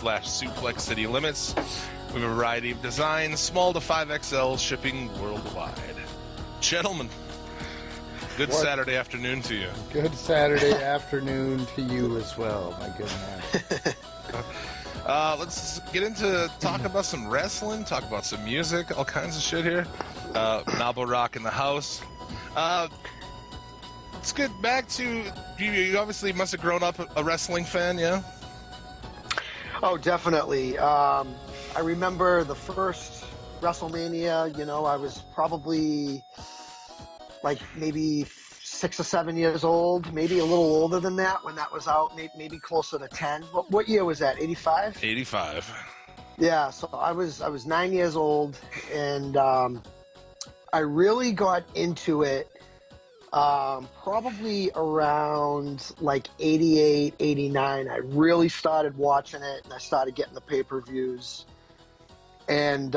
Suplex City Limits. We have a variety of designs, small to 5XL, shipping worldwide. Gentlemen, good Saturday afternoon to you. Good Saturday afternoon to you as well, my good man. Let's get into talk about some wrestling, talk about some music, all kinds of shit here. Nabo Rock in the house. Let's get back to, you obviously must have grown up a wrestling fan, yeah? Oh, definitely. I remember the first WrestleMania, I was probably like maybe 6 or 7 years old, maybe a little older than that when that was out, maybe closer to 10. What year was that, 85? 85. Yeah, so I was 9 years old, and I really got into it probably around like 88, 89. I really started watching it, and I started getting the pay-per-views. And,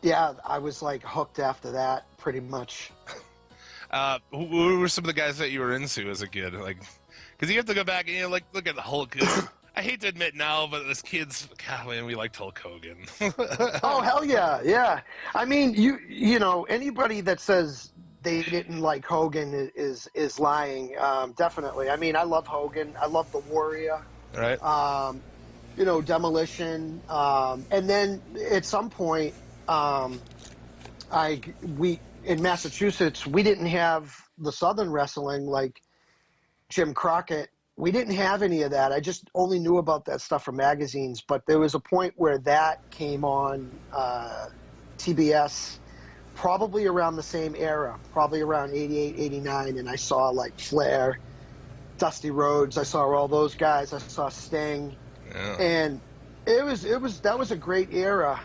yeah, I was like hooked after that, pretty much. Who were some of the guys that you were into as a kid? Like, because you have to go back and look at the Hulk. I hate to admit now, but as kids, God, man, we liked Hulk Hogan. Oh, hell yeah, yeah. I mean, you know, anybody that says they didn't like Hogan is lying. Definitely. I mean, I love Hogan. I love the Warrior. Right. Demolition. And then at some point, in Massachusetts, we didn't have the Southern wrestling like Jim Crockett. We didn't have any of that. I just only knew about that stuff from magazines. But there was a point where that came on TBS probably around the same era, probably around 88, 89. And I saw like Flair, Dusty Rhodes. I saw all those guys. I saw Sting. Yeah. And that was a great era.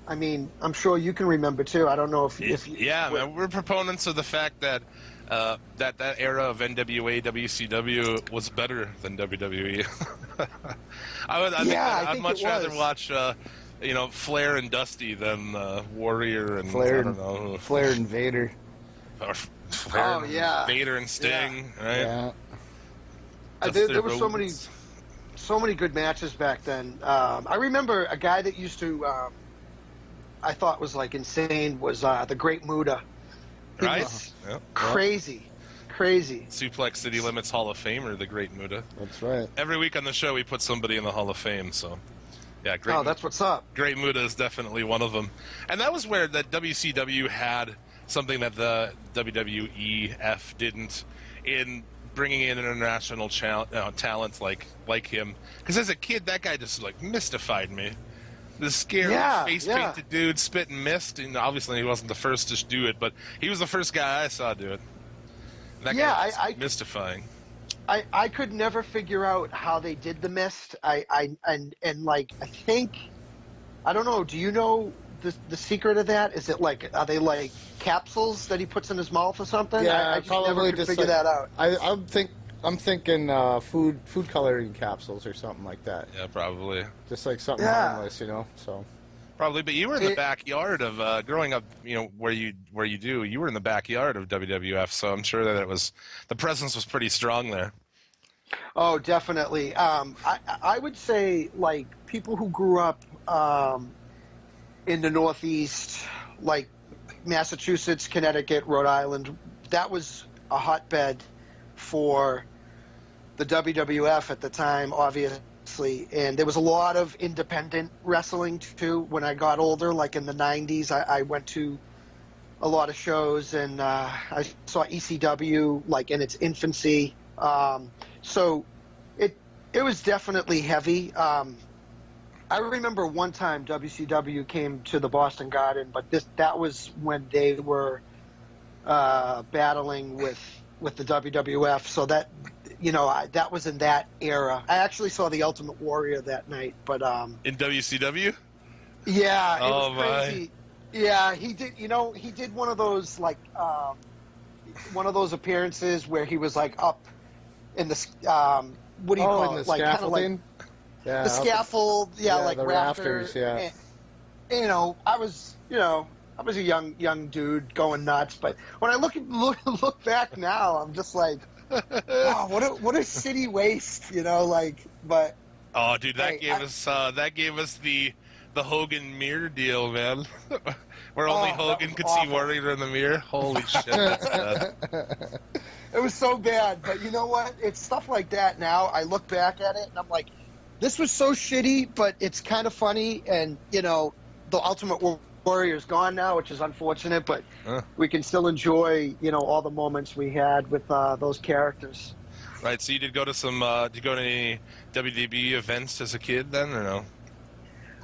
I mean, I'm sure you can remember too. I don't know if man, we're proponents of the fact that that era of NWA, WCW was better than WWE. I'd much rather watch Flair and Dusty than Warrior and Flair, I don't know, Flair and Vader. Or Flair, Vader and Sting, right? Yeah. There were so many good matches back then. I remember a guy that used to. I thought was like insane was the Great Muta. Right? Crazy. Suplex City Limits Hall of Famer, the Great Muta. That's right. Every week on the show we put somebody in the Hall of Fame, so yeah, great. Oh, that's what's up. Great Muta is definitely one of them. And that was where the WCW had something that the WWEF didn't in bringing in international talent like him. Because as a kid, that guy just like mystified me. The scary face-painted dude spitting mist, and obviously he wasn't the first to do it, but he was the first guy I saw do it. That guy was mystifying. I could never figure out how they did the mist. I think, I don't know. Do you know the secret of that? Is it like, are they like capsules that he puts in his mouth or something? Yeah, I just never could figure that out. I'm thinking food coloring capsules or something like that. Yeah, probably. Just like something harmless, so. Probably, but you were in the backyard of growing up. Where you do. You were in the backyard of WWF, so I'm sure that the presence was pretty strong there. Oh, definitely. I would say like people who grew up in the Northeast, like Massachusetts, Connecticut, Rhode Island, that was a hotbed for the WWF at the time, obviously, and there was a lot of independent wrestling too. When I got older, like in the 90s, I went to a lot of shows, and I saw ECW like in its infancy. So it was definitely heavy. I remember one time WCW came to the Boston Garden, but that was when they were battling with the WWF. So that that was in that era. I actually saw the Ultimate Warrior that night, but in WCW. Yeah, it was crazy. Yeah, he did. He did one of those appearances where he was like up in the what do you call it? Like kind of like the scaffold. Like the rafters. Yeah. And, I was a young dude going nuts, but when I look back now, I'm just like, wow, what a shitty waste, but Oh, dude, that Hey, gave us the Hogan mirror deal, man. Where only that Hogan was could awful. see Warrior in the mirror. Holy shit, that's bad. it was so bad. But you know what? It's stuff like that now. I look back at it and I'm like, this was so shitty, but it's kind of funny. And, the Ultimate Warrior's gone now, which is unfortunate, but we can still enjoy, all the moments we had with those characters. Right, so you did go to did you go to any WDB events as a kid then, or no?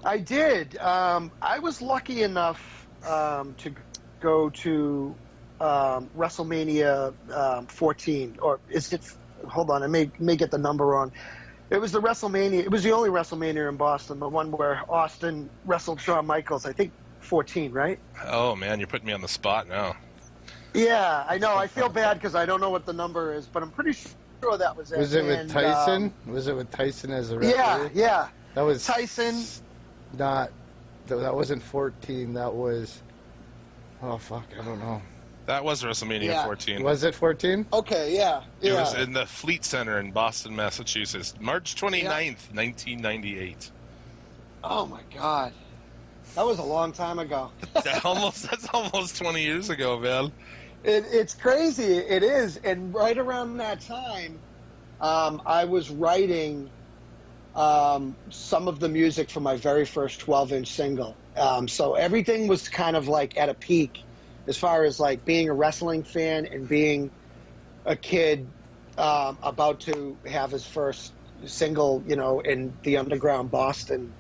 I did. I was lucky enough to go to WrestleMania 14, or is it? Hold on, I may get the number wrong. It was the WrestleMania. It was the only WrestleMania in Boston, the one where Austin wrestled Shawn Michaels. I think 14, right? Oh man, you're putting me on the spot now. Yeah, I know. I feel bad because I don't know what the number is, but I'm pretty sure that was it. Was it with Tyson? Was it with Tyson as a referee? Yeah. That was Tyson. Not. That wasn't 14. That was. Oh fuck! I don't know. That was WrestleMania 14. Was it 14? Okay, yeah. It was in the Fleet Center in Boston, Massachusetts, March 29th, 1998. Oh my God, that was a long time ago. That's almost 20 years ago, man. It's crazy. It is. And right around that time, I was writing some of the music for my very first 12-inch single. So everything was kind of like at a peak as far as like being a wrestling fan and being a kid about to have his first single, in the underground Boston,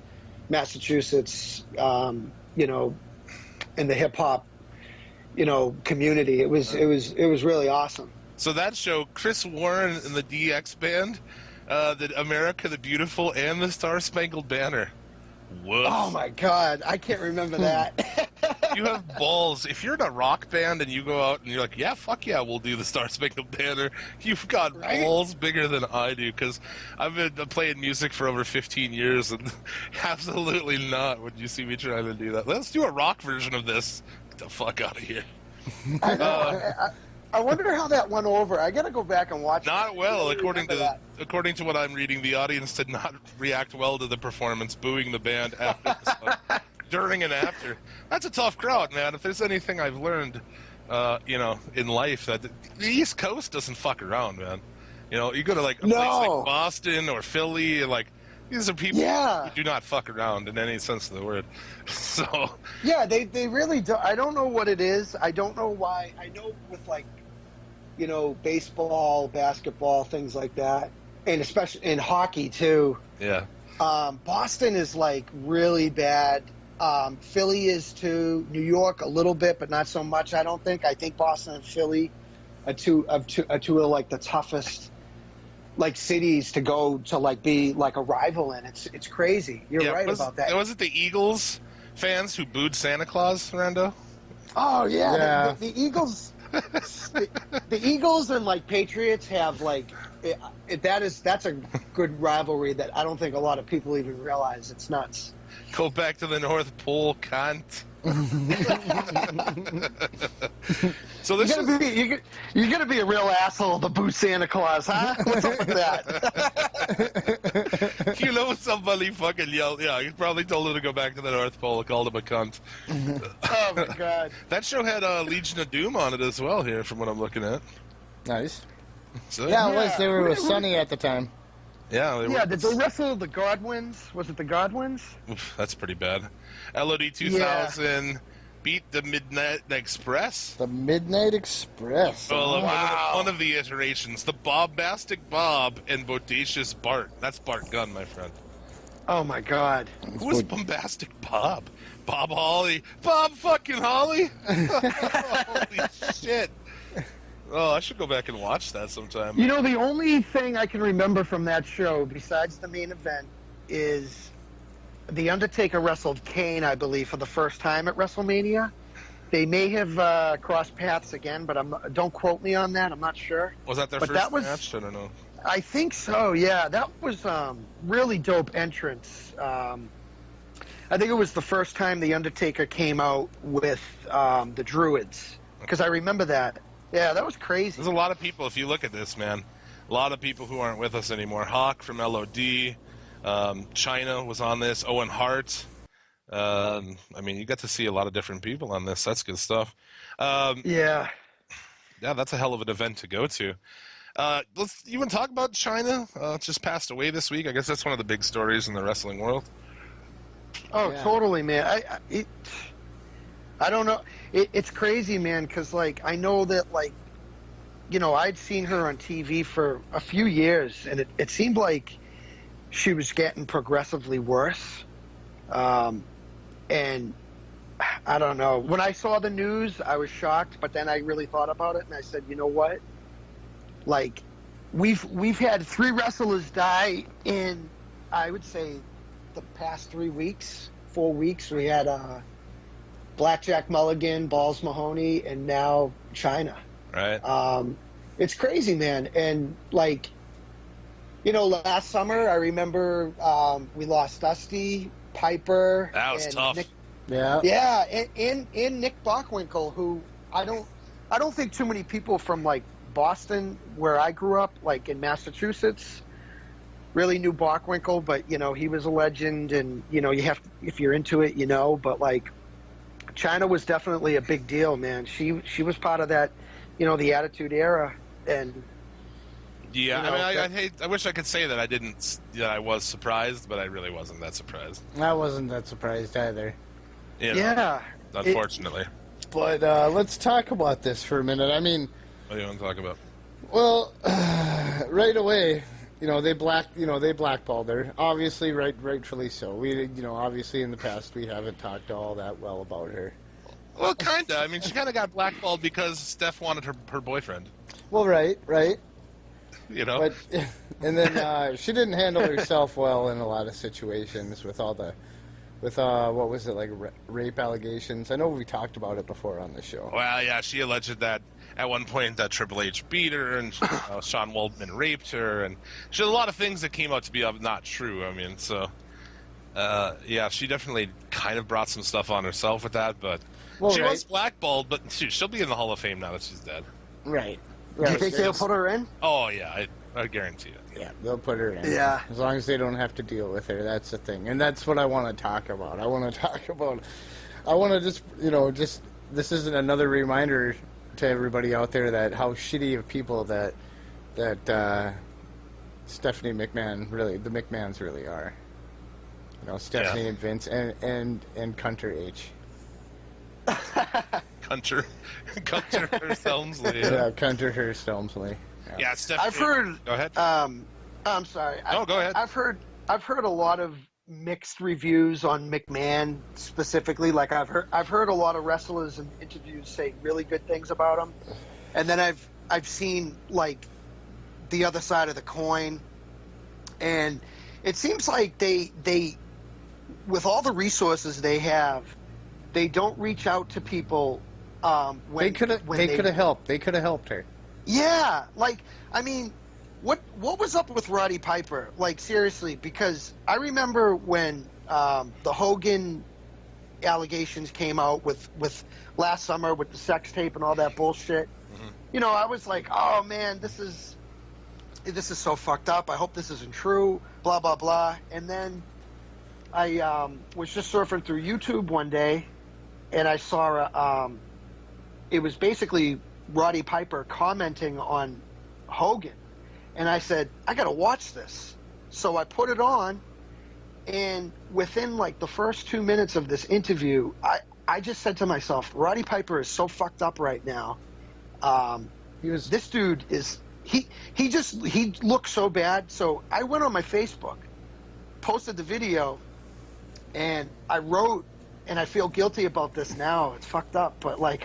Massachusetts, in the hip hop, community. It was really awesome. So that show, Chris Warren and the DX Band, the America the Beautiful, and the Star Spangled Banner. Whoops. Oh my God, I can't remember that. You have balls. If you're in a rock band and you go out and you're like, yeah, fuck yeah, we'll do the Star Spangled Banner, you've got balls bigger than I do, because I've been playing music for over 15 years, and absolutely not would you see me trying to do that. Let's do a rock version of this. Get the fuck out of here. I know. I wonder how that went over. I got to go back and watch Not it. well, Really according to what I'm reading. The audience did not react well to the performance, booing the band after the song. During and after. That's a tough crowd, man. If there's anything I've learned, in life, that the East Coast doesn't fuck around, man. You go to like a place like Boston or Philly, and like these are people who do not fuck around in any sense of the word. So yeah, they really do. I don't know what it is. I don't know why. I know with like, baseball, basketball, things like that, and especially in hockey too. Yeah. Boston is like really bad. Philly is too. New York a little bit, but not so much. I don't think. I think Boston and Philly are two of like the toughest like cities to go to like be like a rival in. It's crazy. You're right about that. Was it the Eagles fans who booed Santa Claus, Rando? Oh yeah. The Eagles. the Eagles and like Patriots have like that's a good rivalry that I don't think a lot of people even realize. It's nuts. Go back to the North Pole, cunt. So this you're gonna be a real asshole to boo Santa Claus, huh? What's up with that? Somebody fucking yelled. Yeah, he probably told him to go back to the North Pole, called him a cunt. Oh my God. That show had Legion of Doom on it as well here, from what I'm looking at. Nice. So, yeah, it was. They were with Sunny at the time. Yeah, did they wrestle the Godwins? Was it the Godwins? Oof, that's pretty bad. LOD 2000 beat the Midnight Express. The Midnight Express. Well, one of the iterations. The Bombastic Bob and Bodacious Bart. That's Bart Gunn, my friend. Oh my God. Who was Bombastic Bob? Bob Holly. Bob fucking Holly? Holy shit. Oh, I should go back and watch that sometime. The only thing I can remember from that show, besides the main event, is The Undertaker wrestled Kane, I believe, for the first time at WrestleMania. They may have crossed paths again, but don't quote me on that. I'm not sure. Was that their first match? I don't know. I think so, yeah. That was really dope entrance. I think it was the first time The Undertaker came out with the Druids, because I remember that. Yeah, that was crazy. There's a lot of people, if you look at this, man, a lot of people who aren't with us anymore. Hawk from LOD, China was on this, Owen Hart. I mean, you got to see a lot of different people on this. That's good stuff. Yeah. Yeah, that's a hell of an event to go to. Let's even talk about China. It just passed away this week. I guess that's one of the big stories in the wrestling world. Oh, Yeah. totally, man. I don't know. It's crazy, man, because, like, I know that, like, you know, I'd seen her on TV for a few years, and it seemed like she was getting progressively worse. And I don't know. When I saw the news, I was shocked, but then I really thought about it, and I said, you know what? Like, we've had 3 wrestlers die in, I would say, the past 3 weeks, 4 weeks. We had Blackjack Mulligan, Balls Mahoney, and now China. Right. It's crazy, man. And, like, you know, last summer I remember we lost Dusty, Piper. That was and tough. Nick, Yeah. yeah, and Nick Bockwinkel, who I don't think too many people from, like, Boston, where I grew up, like in Massachusetts, really knew Bockwinkel, but, you know, he was a legend, and, you know, you have, if you're into it, you know, but, like, China was definitely a big deal, man. She was part of that, you know, the Attitude Era, and Yeah, you know, I mean, I wish I could say that I was surprised, but I really wasn't that surprised. I wasn't that surprised either. You know, yeah, unfortunately. But let's talk about this for a minute. I mean, What do you want to talk about? well, right away, you know, they blackballed her. Obviously, rightfully so. Obviously in the past we haven't talked all that well about her. Well, kind of. I mean, she kind of got blackballed because Steph wanted her boyfriend. Well, right. You know? But and then she didn't handle herself well in a lot of situations with all the what was it, like rape allegations. I know we talked about it before on the show. Well, yeah, she alleged that at one point that Triple H beat her and Sean Waldman raped her, and she had a lot of things that came out to be not true. I mean, so yeah, she definitely kind of brought some stuff on herself with that, but Well, she right. was blackballed. But she'll be in the Hall of Fame now that she's dead. Right. do you think they'll put her in? Oh yeah, I guarantee it. Yeah, they'll put her in. Yeah. As long as they don't have to deal with her, that's the thing. And that's what I want to talk about. I want to just, this isn't another reminder to everybody out there that how shitty of people that Stephanie McMahon the McMahons really are. You know, Stephanie and Vince and Hunter H. Hunter Hurst Helmsley. Yeah, Hunter Hurst Helmsley. Yeah, Stephanie. I've heard. Go ahead. I'm sorry. No, go ahead. I've heard a lot of mixed reviews on McMahon specifically. Like I've heard a lot of wrestlers in interviews say really good things about him, and then I've seen like the other side of the coin, and it seems like they with all the resources they have, they don't reach out to people. When They could have helped. They could have helped her. Yeah, like, I mean, what was up with Roddy Piper? Like, seriously, because I remember when the Hogan allegations came out with last summer with the sex tape and all that bullshit. Mm-hmm. You know, I was like, oh man, this is so fucked up. I hope this isn't true. Blah blah blah. And then I was just surfing through YouTube one day, and I saw it was basically Roddy Piper commenting on Hogan, and I said, I gotta watch this. So I put it on, and within like the first 2 minutes of this interview, I just said to myself, Roddy Piper is so fucked up right now. This dude is he looks so bad. So I went on my Facebook, posted the video, and I wrote, and I feel guilty about this now. It's fucked up, but like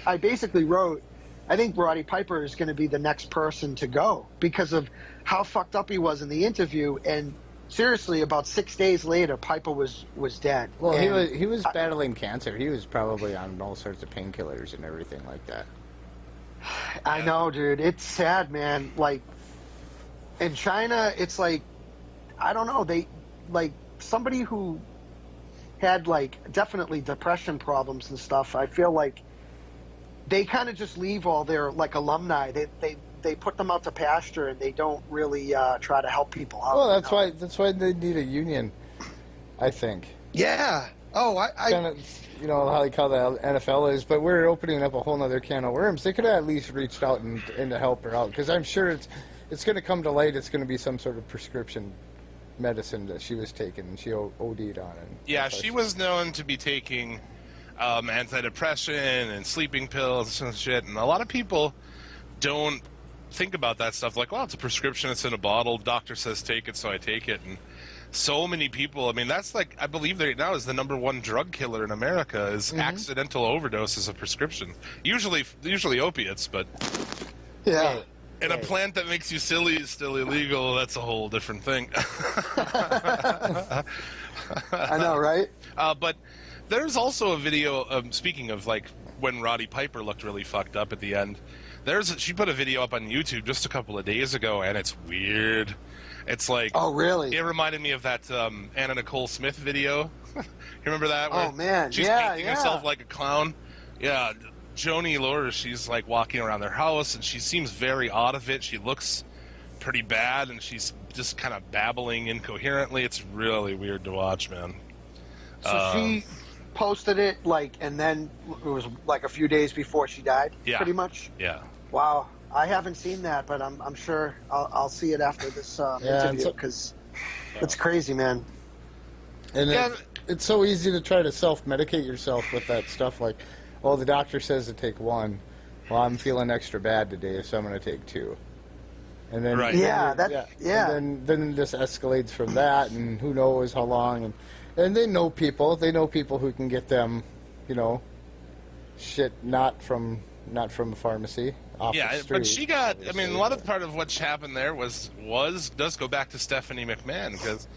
I basically wrote, I think Roddy Piper is going to be the next person to go because of how fucked up he was in the interview. And seriously, about 6 days later, Piper was dead. Well, and he was battling cancer. He was probably on all sorts of painkillers and everything like that. I know, dude. It's sad, man. Like, in China, it's like, I don't know. They, like, somebody who had, like, definitely depression problems and stuff, I feel like they kind of just leave all their like alumni. They put them out to pasture, and they don't really try to help people out. Well, that's why they need a union, I think. Yeah. Oh, I Kind of, you know how the NFL is, but we're opening up a whole other can of worms. They could have at least reached out and to help her out, because I'm sure it's going to come to light. It's going to be some sort of prescription medicine that she was taking, and she OD'd on it. Yeah, she was known to be taking antidepressant and sleeping pills and shit, and a lot of people don't think about that stuff. Like, well, it's a prescription, it's in a bottle, doctor says take it, so I take it. And so many people, I mean, that's like, I believe right now is the #1 drug killer in America is accidental overdoses of prescription. Usually opiates, but yeah. and a plant that makes you silly is still illegal. That's a whole different thing. I know, right? But there's also a video, speaking of like when Roddy Piper looked really fucked up at the end. She put a video up on YouTube just a couple of days ago, and it's weird. It's like, oh really? It reminded me of that Anna Nicole Smith video. You remember that? Oh man, she's painting herself like a clown. Yeah, Joni Lore, she's like walking around their house, and she seems very out of it. She looks pretty bad, and she's just kind of babbling incoherently. It's really weird to watch, man. So she posted it like, and then it was like a few days before she died. Yeah. Pretty much. Yeah. Wow, I haven't seen that, but I'm sure I'll see it after this interview, because it's crazy, man. And it's so easy to try to self-medicate yourself with that stuff. Like, well, the doctor says to take 1. Well, I'm feeling extra bad today, so I'm going to take 2. And then, right. And then this escalates from that, and who knows how long. And they know people. They know people who can get them, you know, shit not from a pharmacy. Off the street, but she got. obviously. I mean, a lot of part of what happened there does go back to Stephanie McMahon, because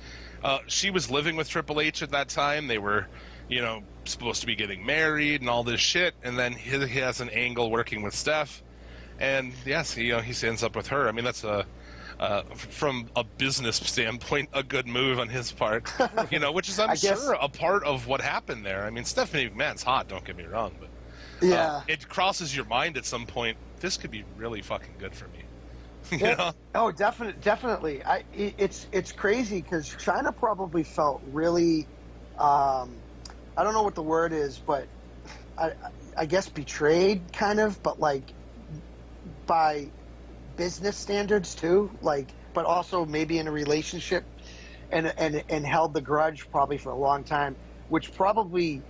she was living with Triple H at that time. They were, you know, supposed to be getting married and all this shit, and then he has an angle working with Steph, and yes, he ends up with her. I mean, that's from a business standpoint, a good move on his part, you know, which is I'm sure a part of what happened there. I mean, Stephanie McMahon's hot, don't get me wrong, but it crosses your mind at some point. This could be really fucking good for me. You know? Oh, definitely. It's crazy, because China probably felt really, I don't know what the word is, but I guess betrayed, kind of, but like by business standards too, like, but also maybe in a relationship, and held the grudge probably for a long time, which probably,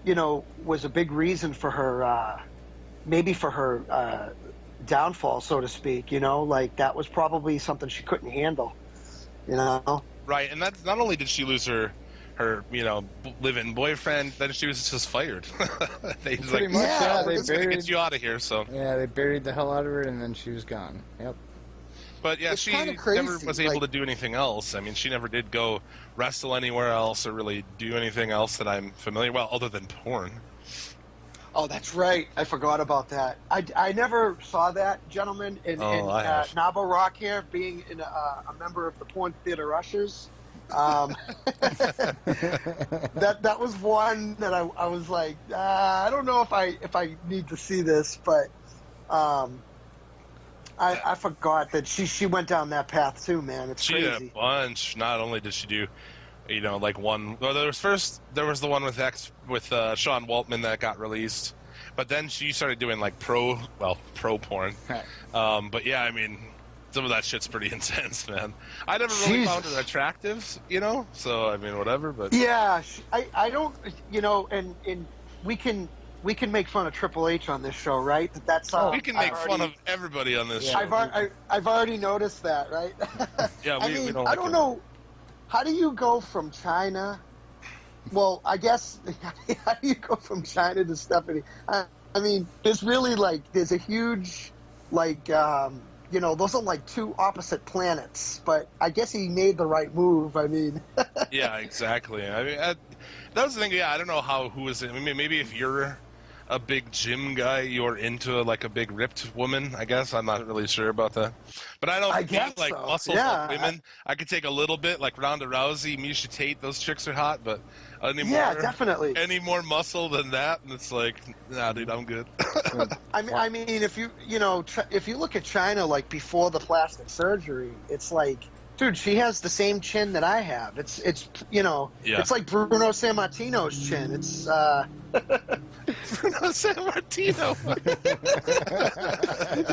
you know, was a big reason for her, maybe for her downfall, so to speak. You know, like that was probably something she couldn't handle. You know, right? And that's not only did she lose her you know, live-in boyfriend, then she was just fired. They was Pretty like, much, yeah. We're just gonna get you out of here. So yeah, they buried the hell out of her, and then she was gone. Yep. But yeah, it's she crazy. never was able to do anything else. I mean, she never did go wrestle anywhere else or really do anything else that I'm familiar. Well, other than porn. Oh, that's right. I forgot about that. I never saw that, gentlemen, in Nabo Rock here, being a member of the Porn Theater Ushers. That was one that I was like, I don't know if I need to see this, but I forgot that she went down that path too, man. It's crazy. She did a bunch. Not only did she do, you know, like one. Well, there was the one with Sean Waltman that got released, but then she started doing like pro porn. But yeah, I mean, some of that shit's pretty intense, man. I never really found her attractive, you know. So I mean, whatever. But yeah, I don't, you know, and we can make fun of Triple H on this show, right? That's we can make fun of everybody on this show. I've already noticed that, right? Yeah, we don't. I don't know. How do you go from China? Well, I guess how do you go from China to Stephanie? I mean, there's really there's a huge you know, those are like two opposite planets, but I guess he made the right move. I mean, yeah, exactly. I mean, that was the thing. Yeah, I don't know who is it. I mean, maybe if you're a big gym guy, you're into like a big ripped woman. I guess I'm not really sure about that, but I don't guess like so. muscles Yeah, like women. I could take a little bit, like Ronda Rousey, Misha Tate. Those chicks are hot, but Yeah, definitely. any more muscle than that, and it's like, nah, dude, I'm good. I mean, if if you look at China, like before the plastic surgery, it's like, dude, she has the same chin that I have. It's it's like Bruno Sammartino's chin. It's Bruno Sammartino.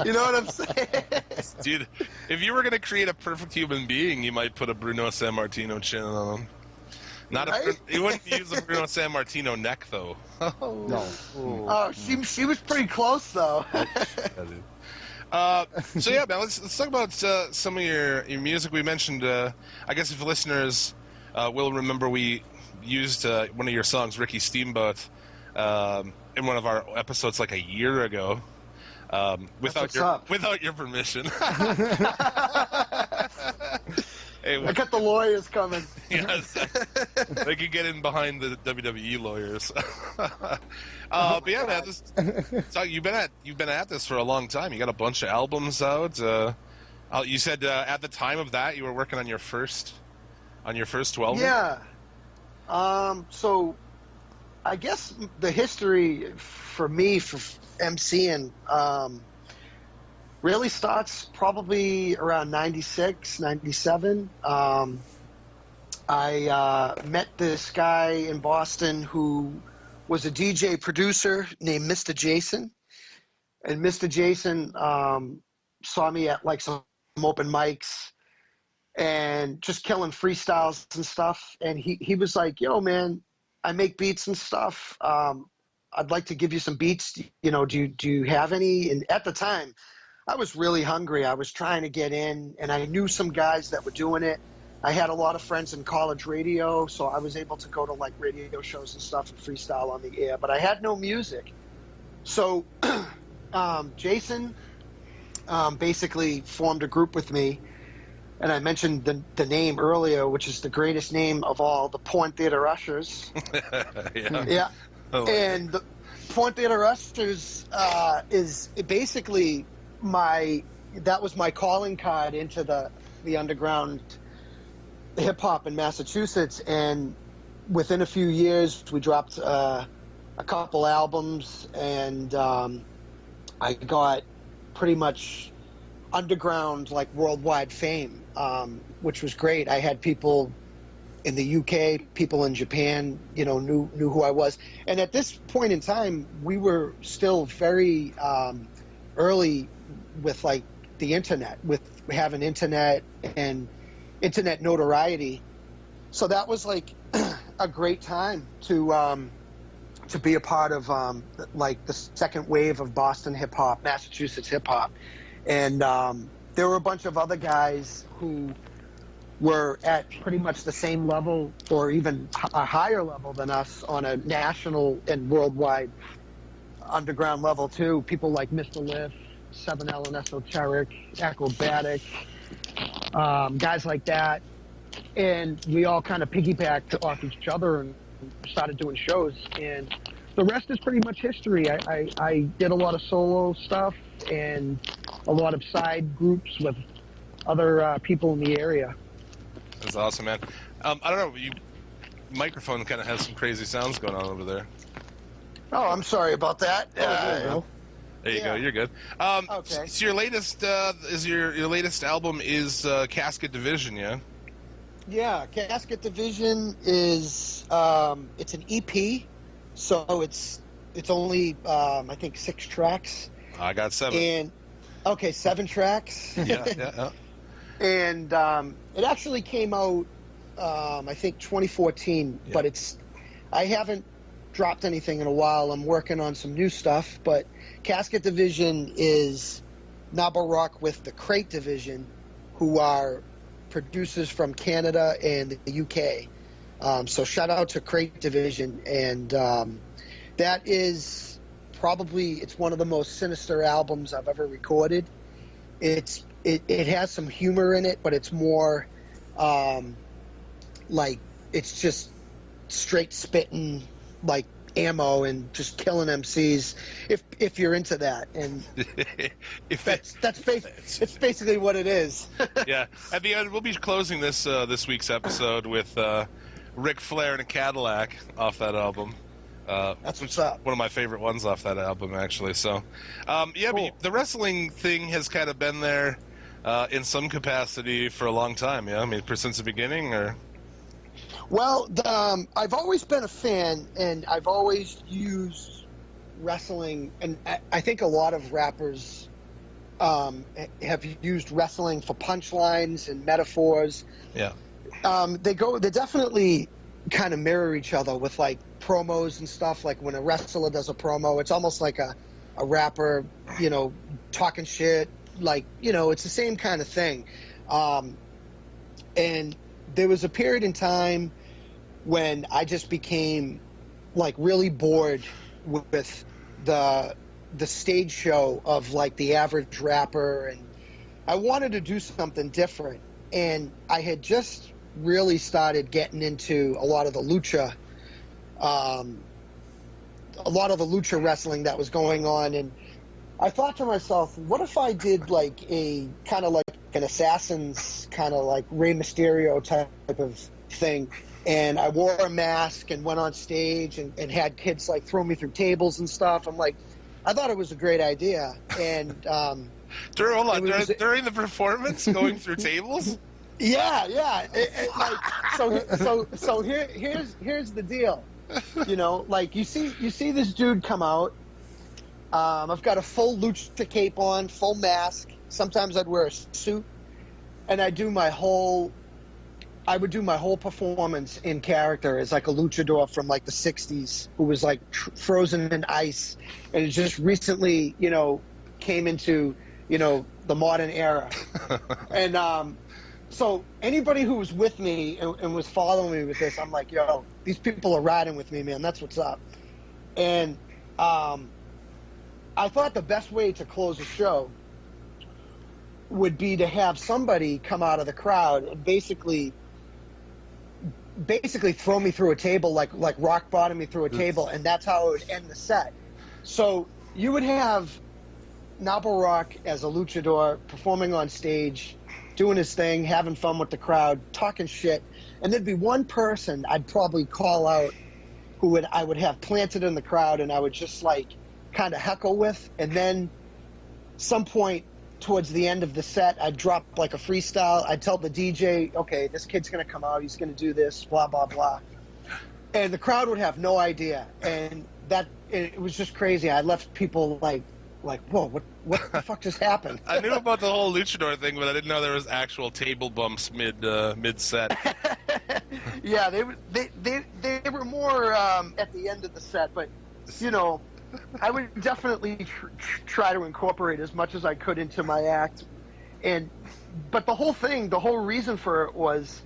you know what I'm saying? Dude, if you were gonna create a perfect human being, you might put a Bruno Sammartino chin on him. You wouldn't use a Bruno Sammartino neck though. No. Oh, she was pretty close though. So yeah, man, let's talk about some of your music. We mentioned, I guess if listeners will remember, we used one of your songs, Ricky Steamboat, in one of our episodes like a year ago, without your permission. Hey, I got the lawyers coming. Yes, they could get in behind the WWE lawyers. But yeah, man, so you've been at this for a long time. You got a bunch of albums out. You said at the time of that you were working on your first 12. Yeah. So I guess the history for me for MCing really starts probably around 96, 97. I met this guy in Boston who was a DJ producer named Mr. Jason. And Mr. Jason saw me at like some open mics and just killing freestyles and stuff. And he was like, yo, man, I make beats and stuff. I'd like to give you some beats. Do you have any? And at the time, I was really hungry. I was trying to get in, and I knew some guys that were doing it. I had a lot of friends in college radio, so I was able to go to like radio shows and stuff and freestyle on the air, but I had no music. So Jason basically formed a group with me, and I mentioned the name earlier, which is the greatest name of all, the Porn Theater Ushers. Yeah. And the Porn Theater Ushers is basically that was my calling card into the underground hip hop in Massachusetts. And within a few years we dropped a couple albums, and I got pretty much underground, like worldwide fame, which was great. I had people in the UK, people in Japan, knew who I was. And at this point in time, we were still very early with like the internet, with having internet and internet notoriety. So that was like a great time to be a part of like the second wave of Boston hip hop, Massachusetts hip hop. And there were a bunch of other guys who were at pretty much the same level or even a higher level than us on a national and worldwide underground level too. People like Mr. Liff, 7L and Esoteric, Acrobatic, guys like that. And we all kind of piggybacked off each other and started doing shows. And the rest is pretty much history. I did a lot of solo stuff and a lot of side groups with other people in the area. That's awesome, man. I don't know, microphone kind of has some crazy sounds going on over there. Oh, I'm sorry about that. There you go. You're good. Okay. So your latest your latest album is Casket Division, yeah? Yeah, Casket Division is it's an EP, so it's only I think 6 tracks. I got 7. And 7 tracks. Yeah. And it actually came out I think 2014, but I haven't dropped anything in a while. I'm working on some new stuff, but Casket Division is Naba Rock with the Crate Division, who are producers from Canada and the UK. So shout out to Crate Division. And that is it's one of the most sinister albums I've ever recorded. It has some humor in it, but it's more like it's just straight spitting, like ammo and just killing MCs if you're into that. And it's basically what it is. Yeah. At the end, we'll be closing this week's episode with Ric Flair in a Cadillac off that album. That's what's up. One of my favorite ones off that album, actually. So, yeah, Cool. but the wrestling thing has kind of been there in some capacity for a long time. Yeah, I mean, since the beginning, or. Well, I've always been a fan, and I've always used wrestling, and I think a lot of rappers have used wrestling for punchlines and metaphors. Yeah. They definitely kind of mirror each other with like promos and stuff. Like when a wrestler does a promo, it's almost like a rapper, talking shit. Like, it's the same kind of thing. And there was a period in time when I just became like really bored with the stage show of like the average rapper, and I wanted to do something different. And I had just really started getting into a lot of the lucha wrestling that was going on, and I thought to myself, what if I did like a kind of like an Assassin's kind of like Rey Mysterio type of thing, and I wore a mask and went on stage and had kids like throw me through tables and stuff. I thought it was a great idea. And Hold on, during the performance, going through tables? Yeah. So here's the deal. Like you see this dude come out. I've got a full lucha cape on, full mask. Sometimes I'd wear a suit, and I would do my whole performance in character as like a luchador from like the '60s who was like frozen in ice, and it just recently, came into, the modern era. And so anybody who was with me and was following me with this, I'm like, yo, these people are riding with me, man. That's what's up. And I thought the best way to close a show would be to have somebody come out of the crowd and basically throw me through a table, like rock bottom me through a table, and that's how it would end the set. So you would have Napo Rock as a luchador performing on stage, doing his thing, having fun with the crowd, talking shit, and there'd be one person I'd probably call out who I would have planted in the crowd, and I would just like kind of heckle with, and then some point towards the end of the set, I'd drop like a freestyle. I'd tell the DJ, okay, this kid's going to come out, he's going to do this, blah, blah, blah. And the crowd would have no idea. And it was just crazy. I left people like, whoa, what the fuck just happened? I knew about the whole luchador thing, but I didn't know there was actual table bumps mid set. Yeah, they were more at the end of the set, but I would definitely try to incorporate as much as I could into my act. But the whole reason for it was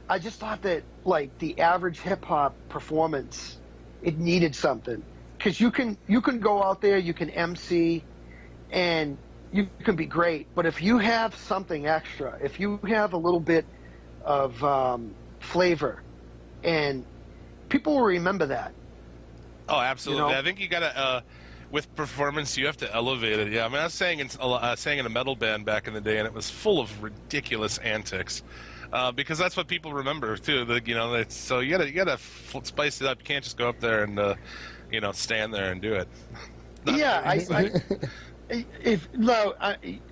I just thought that like the average hip hop performance, it needed something. Because you can go out there, you can MC, and you can be great. But if you have something extra, if you have a little bit of flavor, and people will remember that. Oh, absolutely. I think you gotta, with performance, you have to elevate it. Yeah, I mean, I was sang in a metal band back in the day, and it was full of ridiculous antics, because that's what people remember too. So you gotta spice it up. You can't just go up there and stand there and do it.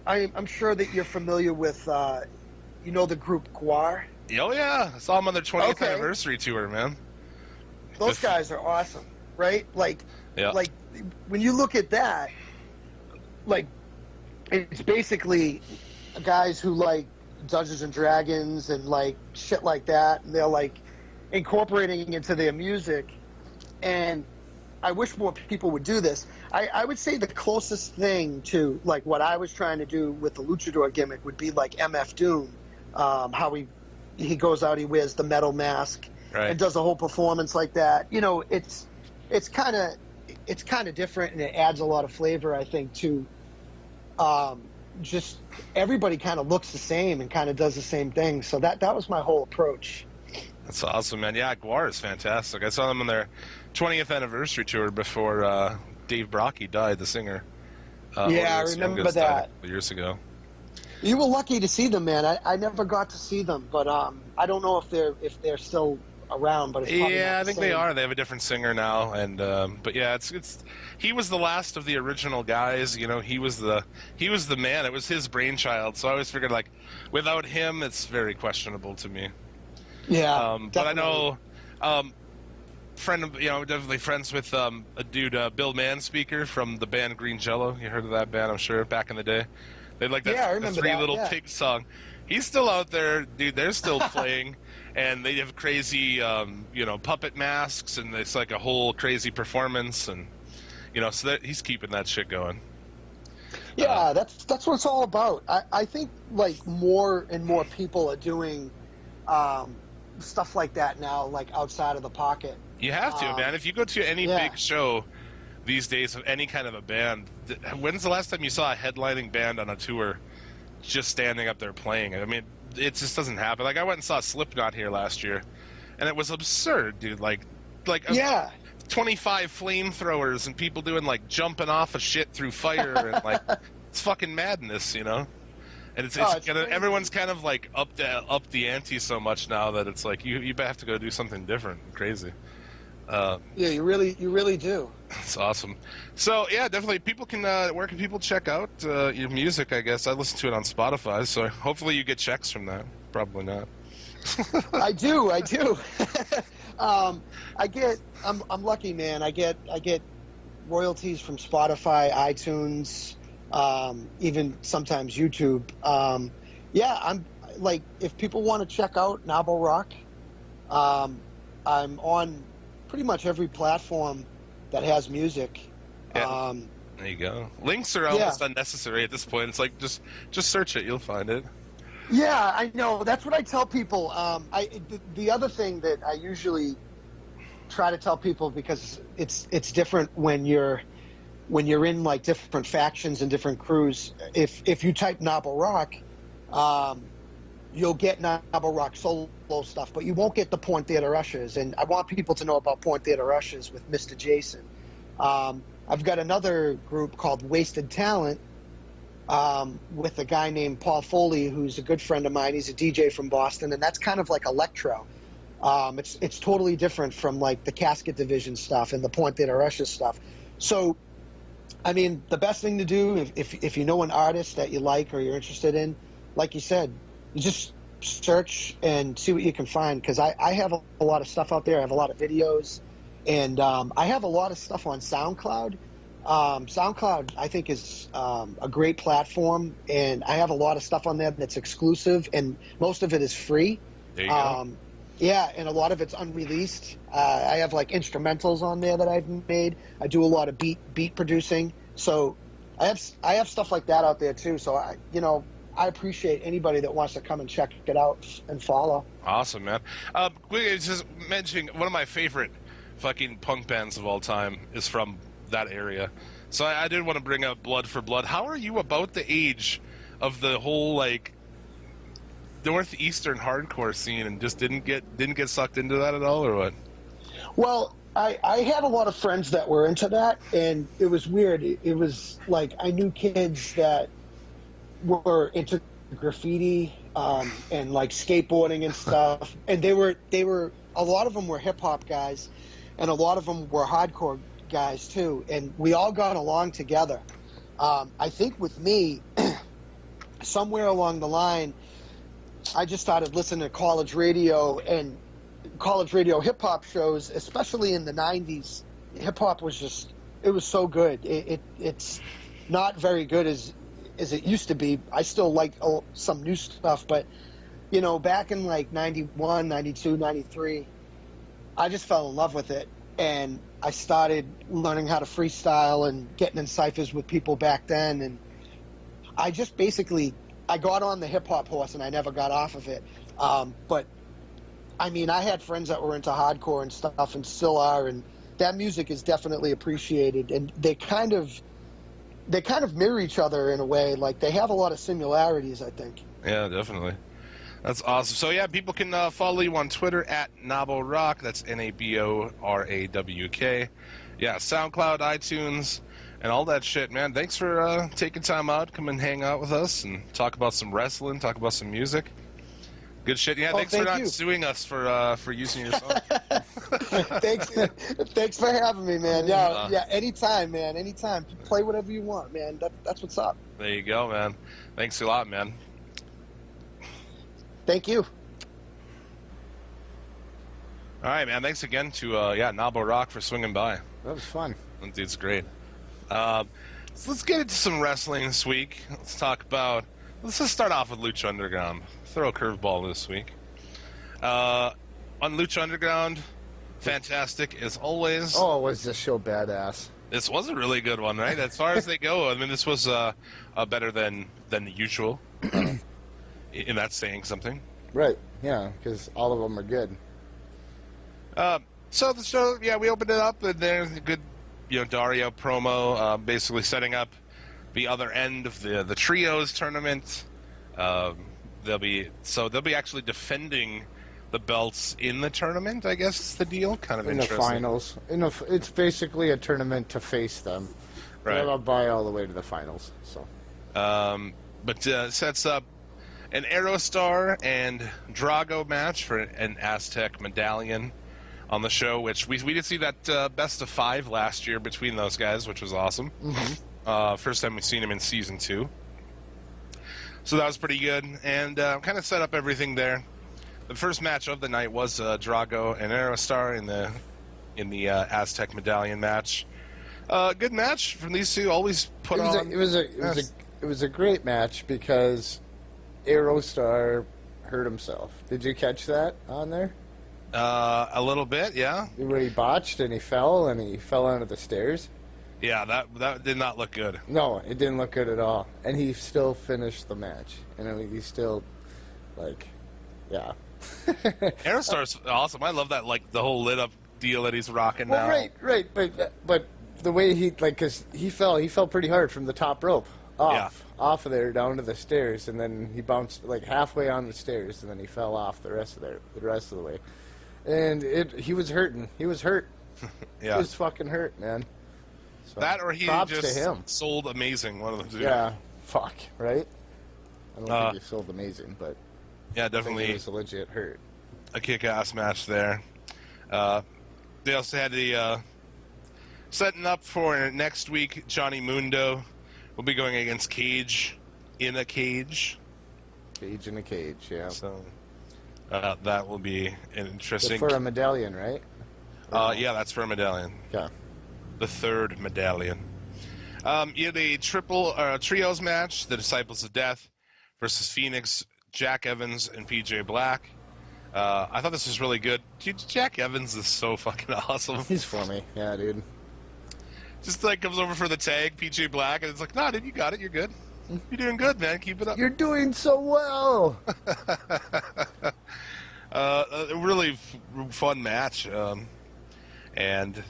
I'm sure that you're familiar with, the group Guar. Oh yeah, I saw them on their 20th anniversary tour, man. Those guys are awesome. Right? Like when you look at that, like it's basically guys who like Dungeons and Dragons and like shit like that, and they're like incorporating into their music. And I wish more people would do this. I would say the closest thing to like what I was trying to do with the luchador gimmick would be like MF Doom, how he goes out, he wears the metal mask, right, and does a whole performance like that. It's kind of different, and it adds a lot of flavor, I think, to just everybody kind of looks the same and kind of does the same thing. So that was my whole approach. That's awesome, man. Yeah, Guar is fantastic. I saw them on their 20th anniversary tour before Dave Brockie died, the singer. Yeah, I Otis remember Youngest died a that. couple years ago. You were lucky to see them, man. I never got to see them, but I don't know if they're still around. But it's probably Yeah, not I the think same. they are. They have a different singer now, and but yeah, it's he was the last of the original guys. You know, he was the man. It was his brainchild. So I always figured, like, without him, it's very questionable to me. Yeah, But I definitely. know, definitely friends with a dude, Bill Manspeaker from the band Green Jello. You heard of that band, I'm sure, back in the day. They like that Yeah, I the remember Three that, Little yeah. Pigs song. He's still out there, dude. They're still playing, and they have crazy, puppet masks, and it's like a whole crazy performance, and so that he's keeping that shit going. Yeah, that's what it's all about. I think like more and more people are doing stuff like that now, like outside of the pocket. You have to, man. If you go to any yeah. big show these days of any kind of a band, when's the last time you saw a headlining band on a tour just standing up there playing it? I mean, it just doesn't happen. Like, I went and saw Slipknot here last year, and it was absurd, dude. Like Yeah. 25 flamethrowers and people doing like jumping off of shit through fire and like it's fucking madness, And it's It's kinda, crazy. everyone's kind of like up the ante so much now that it's like you have to go do something different, crazy. Yeah, you really do. It's awesome. So yeah, definitely people can. Where can people check out your music? I guess I listen to it on Spotify, so hopefully you get checks from that. Probably not. I do. I'm lucky, man. I get royalties from Spotify, iTunes, even sometimes YouTube. Yeah, I'm like, if people want to check out Novel Rock, I'm on pretty much every platform that has music. Yeah. There you go. Links are almost unnecessary at this point. It's like just search it, you'll find it. Yeah, I know. That's what I tell people. The other thing that I usually try to tell people, because it's different when you're in like different factions and different crews. If you type Novel Rock, you'll get Novel Rock solo stuff, but you won't get the Porn Theater Ushers. And I want people to know about Porn Theater Ushers with Mr. Jason. I've got another group called Wasted Talent, with a guy named Paul Foley, who's a good friend of mine. He's a DJ from Boston, and that's kind of like electro. It's totally different from like the Casket Division stuff and the Porn Theater Ushers stuff. So, I mean, the best thing to do if you know an artist that you like or you're interested in, like you said, you just search and see what you can find. Because I have a lot of stuff out there. I have a lot of videos, and I have a lot of stuff on SoundCloud. SoundCloud, I think, is a great platform, and I have a lot of stuff on there that's exclusive, and most of it is free. There you go. Yeah, and a lot of it's unreleased. I have like instrumentals on there that I've made. I do a lot of beat producing, so I have stuff like that out there too. So I appreciate anybody that wants to come and check it out and follow. Awesome, man. Just mentioning one of my favorite fucking punk bands of all time is from that area. So I did want to bring up Blood for Blood. How are you about the age of the whole like northeastern hardcore scene, and just didn't get sucked into that at all, or what? Well, I had a lot of friends that were into that, and it was weird. It was like I knew kids that were into graffiti and like skateboarding and stuff, and they were a lot of them were hip hop guys, and a lot of them were hardcore guys too, and we all got along together. I think with me, somewhere along the line, I just started listening to college radio and college radio hip hop shows, especially in the 90s. Hip hop was it was so good. It's not very good as it used to be. I still like some new stuff, but back in like 91, 92, 93, I just fell in love with it. And I started learning how to freestyle and getting in ciphers with people back then. And I just I got on the hip hop horse and I never got off of it. But I mean, I had friends that were into hardcore and stuff and still are. And that music is definitely appreciated. And they kind of mirror each other in a way. Like they have a lot of similarities, I think. Yeah, definitely. That's awesome. So yeah, people can follow you on Twitter at NaboRock. That's NaboRawk. Yeah, SoundCloud, iTunes, and all that shit, man. Thanks for taking time out, come and hang out with us, and talk about some wrestling, talk about some music. Good shit. Yeah, thanks for not suing us for using your song. Thanks for having me, man. Yeah, anytime, man. Anytime. Play whatever you want, man. That's what's up. There you go, man. Thanks a lot, man. Thank you. All right, man. Thanks again to NaboRock for swinging by. That was fun. That dude's great. So let's get into some wrestling this week. Let's just start off with Lucha Underground. Throw a curveball this week. On Lucha Underground, fantastic as always. Oh, was this show badass? This was a really good one, right? As far as they go, I mean, this was better than the usual. And that's saying something. Right, yeah, because all of them are good. So the show, yeah, we opened it up, and there's a good, Dario promo, basically setting up the other end of the trios tournament. They'll be actually defending the belts in the tournament, I guess is the deal. Kind of interesting. In the finals. It's basically a tournament to face them. Right. They'll buy all the way to the finals. So. But sets up an Aerostar and Drago match for an Aztec medallion on the show, which we did see that best of 5 last year between those guys, which was awesome. Mm-hmm. First time we've seen him in season 2. So that was pretty good, and kind of set up everything there. The first match of the night was Drago and Aerostar in the Aztec medallion match. Good match from these two. Always put on. It was a great match because Aerostar hurt himself. Did you catch that on there? A little bit, yeah. Where he botched and he fell onto the stairs. Yeah, that did not look good. No, it didn't look good at all. And he still finished the match. And I mean, he's still, yeah. Aerostar's awesome. I love that, the whole lit up deal that he's rocking now. Right. But the way because he fell pretty hard from the top rope off of there down to the stairs, and then he bounced halfway on the stairs, and then he fell off the rest of the way. And he was hurting. He was hurt. Yeah. He was fucking hurt, man. So, that or he props just to him. sold amazing. One of them two. Yeah, fuck, right? I don't think he sold amazing, but yeah, definitely I think he was legit hurt. A kick-ass match there. They also had the setting up for next week. Johnny Mundo will be going against Cage in a cage. Cage in a cage, yeah. So that will be an interesting. But for a medallion, right? Yeah, that's for a medallion. Yeah. The third medallion. You had a trios match, the Disciples of Death versus Phoenix, Jack Evans, and PJ Black. I thought this was really good. Dude, Jack Evans is so fucking awesome. He's funny. Yeah, dude. Just comes over for the tag, PJ Black, and it's like, nah, dude, you got it. You're good. You're doing good, man. Keep it up. You're doing so well. A really fun match. And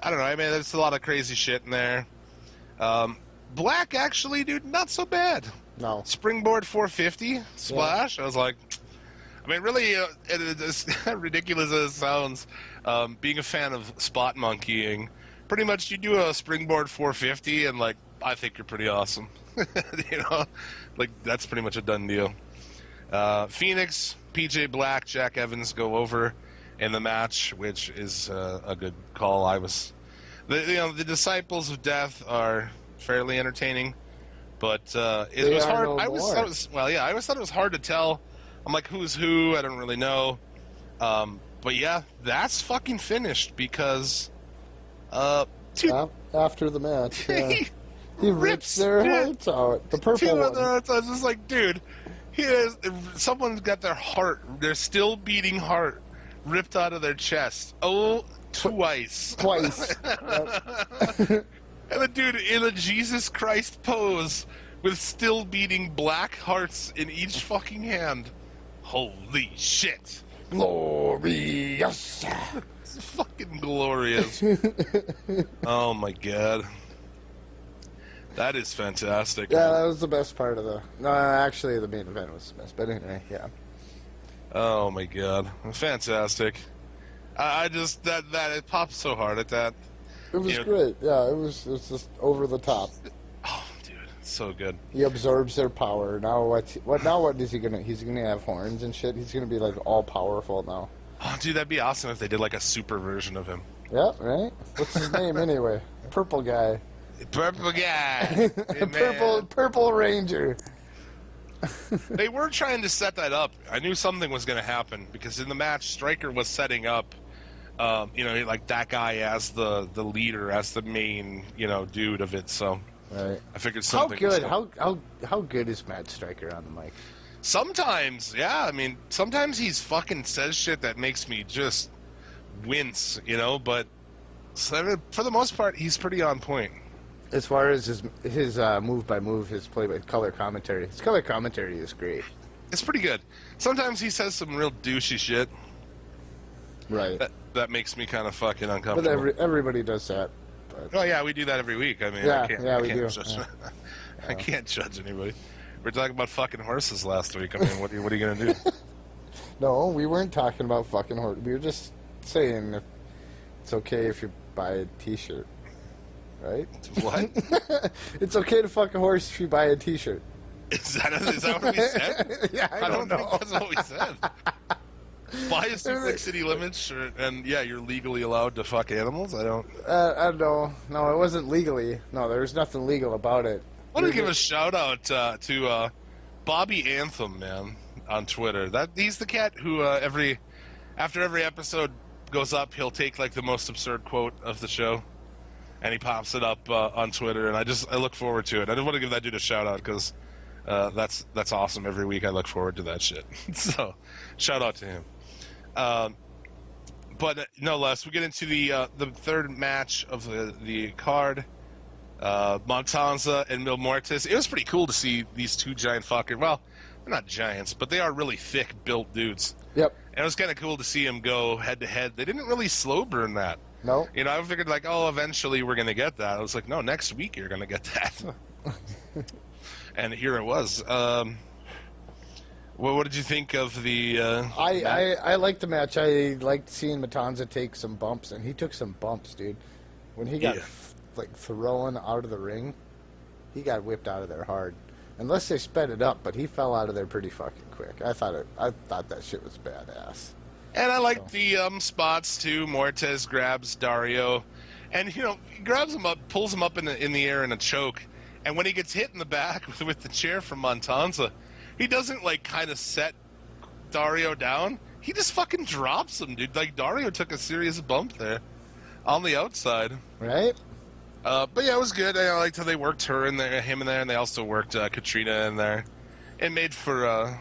I don't know. I mean, there's a lot of crazy shit in there. Black, actually, dude, not so bad. No. Springboard 450 splash. Yeah. I was like, I mean, really, as ridiculous as it sounds, being a fan of spot monkeying, pretty much you do a springboard 450 and, I think you're pretty awesome. That's pretty much a done deal. Phoenix, PJ Black, Jack Evans go over in the match, which is a good call. The Disciples of Death are fairly entertaining, but it was hard. I always thought it was hard to tell. I'm like, who's who? I don't really know. But yeah, that's fucking finished because after the match, yeah. he rips their hearts out. The purple one. I was just like, dude, someone's got their still beating heart ripped out of their chest. Oh, twice. And the dude in a Jesus Christ pose with still beating black hearts in each fucking hand. Holy shit. Glorious. It's fucking glorious. Oh my god. That is fantastic. Yeah, man. that was the best part of the. No, actually, the main event was the best. But anyway, yeah. Oh my god, fantastic! I just that it popped so hard at that. It was You know- great. Yeah, it was just over the top. Oh, dude, so good. He absorbs their power. Now what is he gonna? He's gonna have horns and shit. He's gonna be like all powerful now. Oh, dude, that'd be awesome if they did like a super version of him. Yeah, right. What's his name anyway? Purple guy. Purple guy. Hey, man. Purple Ranger. They were trying to set that up. I knew something was going to happen because in the match, Stryker was setting up, like that guy as the leader, as the main, dude of it. So Right. I figured How something. good? Was How good is Matt Stryker on the mic? Sometimes, yeah. I mean, sometimes he's fucking says shit that makes me just wince, But for the most part, he's pretty on point. As far as his move by move, his play by color commentary. His color commentary is great. It's pretty good. Sometimes he says some real douchey shit Right. that makes me kind of fucking But uncomfortable. everybody does that. But Oh yeah, we do that every week. I mean, Yeah, I can't, yeah, I we can't do. Judge, Yeah. I can't judge anybody. We're talking about fucking horses last week. I mean, what are you gonna do? no, we weren't talking about fucking horse. We were just saying if it's okay if you buy a T-shirt, right? What? It's okay to fuck a horse if you buy a T-shirt. Is that what we said? Yeah, I don't know. think that's what we said. Buy a Suplex City Limits shirt, and yeah, you're legally allowed to fuck animals. I don't. I don't know. No, it wasn't legally. No, there was nothing legal about it. I want to give a shout out to Bobby Anthem, man, on Twitter. He's the cat who after every episode goes up, he'll take like the most absurd quote of the show, and he pops it up on Twitter, and I look forward to it. I just want to give that dude a shout out because that's awesome. Every week I look forward to that shit. So shout out to him. But no less, we get into the third match of the card. Montanza and Mil Muertes. It was pretty cool to see these two giant fuckers. Well, they're not giants, but they are really thick built dudes. Yep. And it was kind of cool to see them go head to head. They didn't really slow burn that. No. I figured like, oh, eventually we're gonna get that. I was like, no, next week you're gonna get that. And here it was. What did you think of the? I liked the match. I liked seeing Matanza take some bumps, and he took some bumps, dude. When he got Yeah. thrown out of the ring, he got whipped out of there hard. Unless they sped it up, but he fell out of there pretty fucking quick. I thought that shit was badass. And I liked the spots too. Muertes grabs Dario, and he grabs him up, pulls him up in the air in a choke. And when he gets hit in the back with the chair from Montanza, he doesn't like kind of set Dario down. He just fucking drops him, dude. Like Dario took a serious bump there on the outside. Right? But yeah, it was good. I liked how they worked him in there, and they also worked Katrina in there. It made for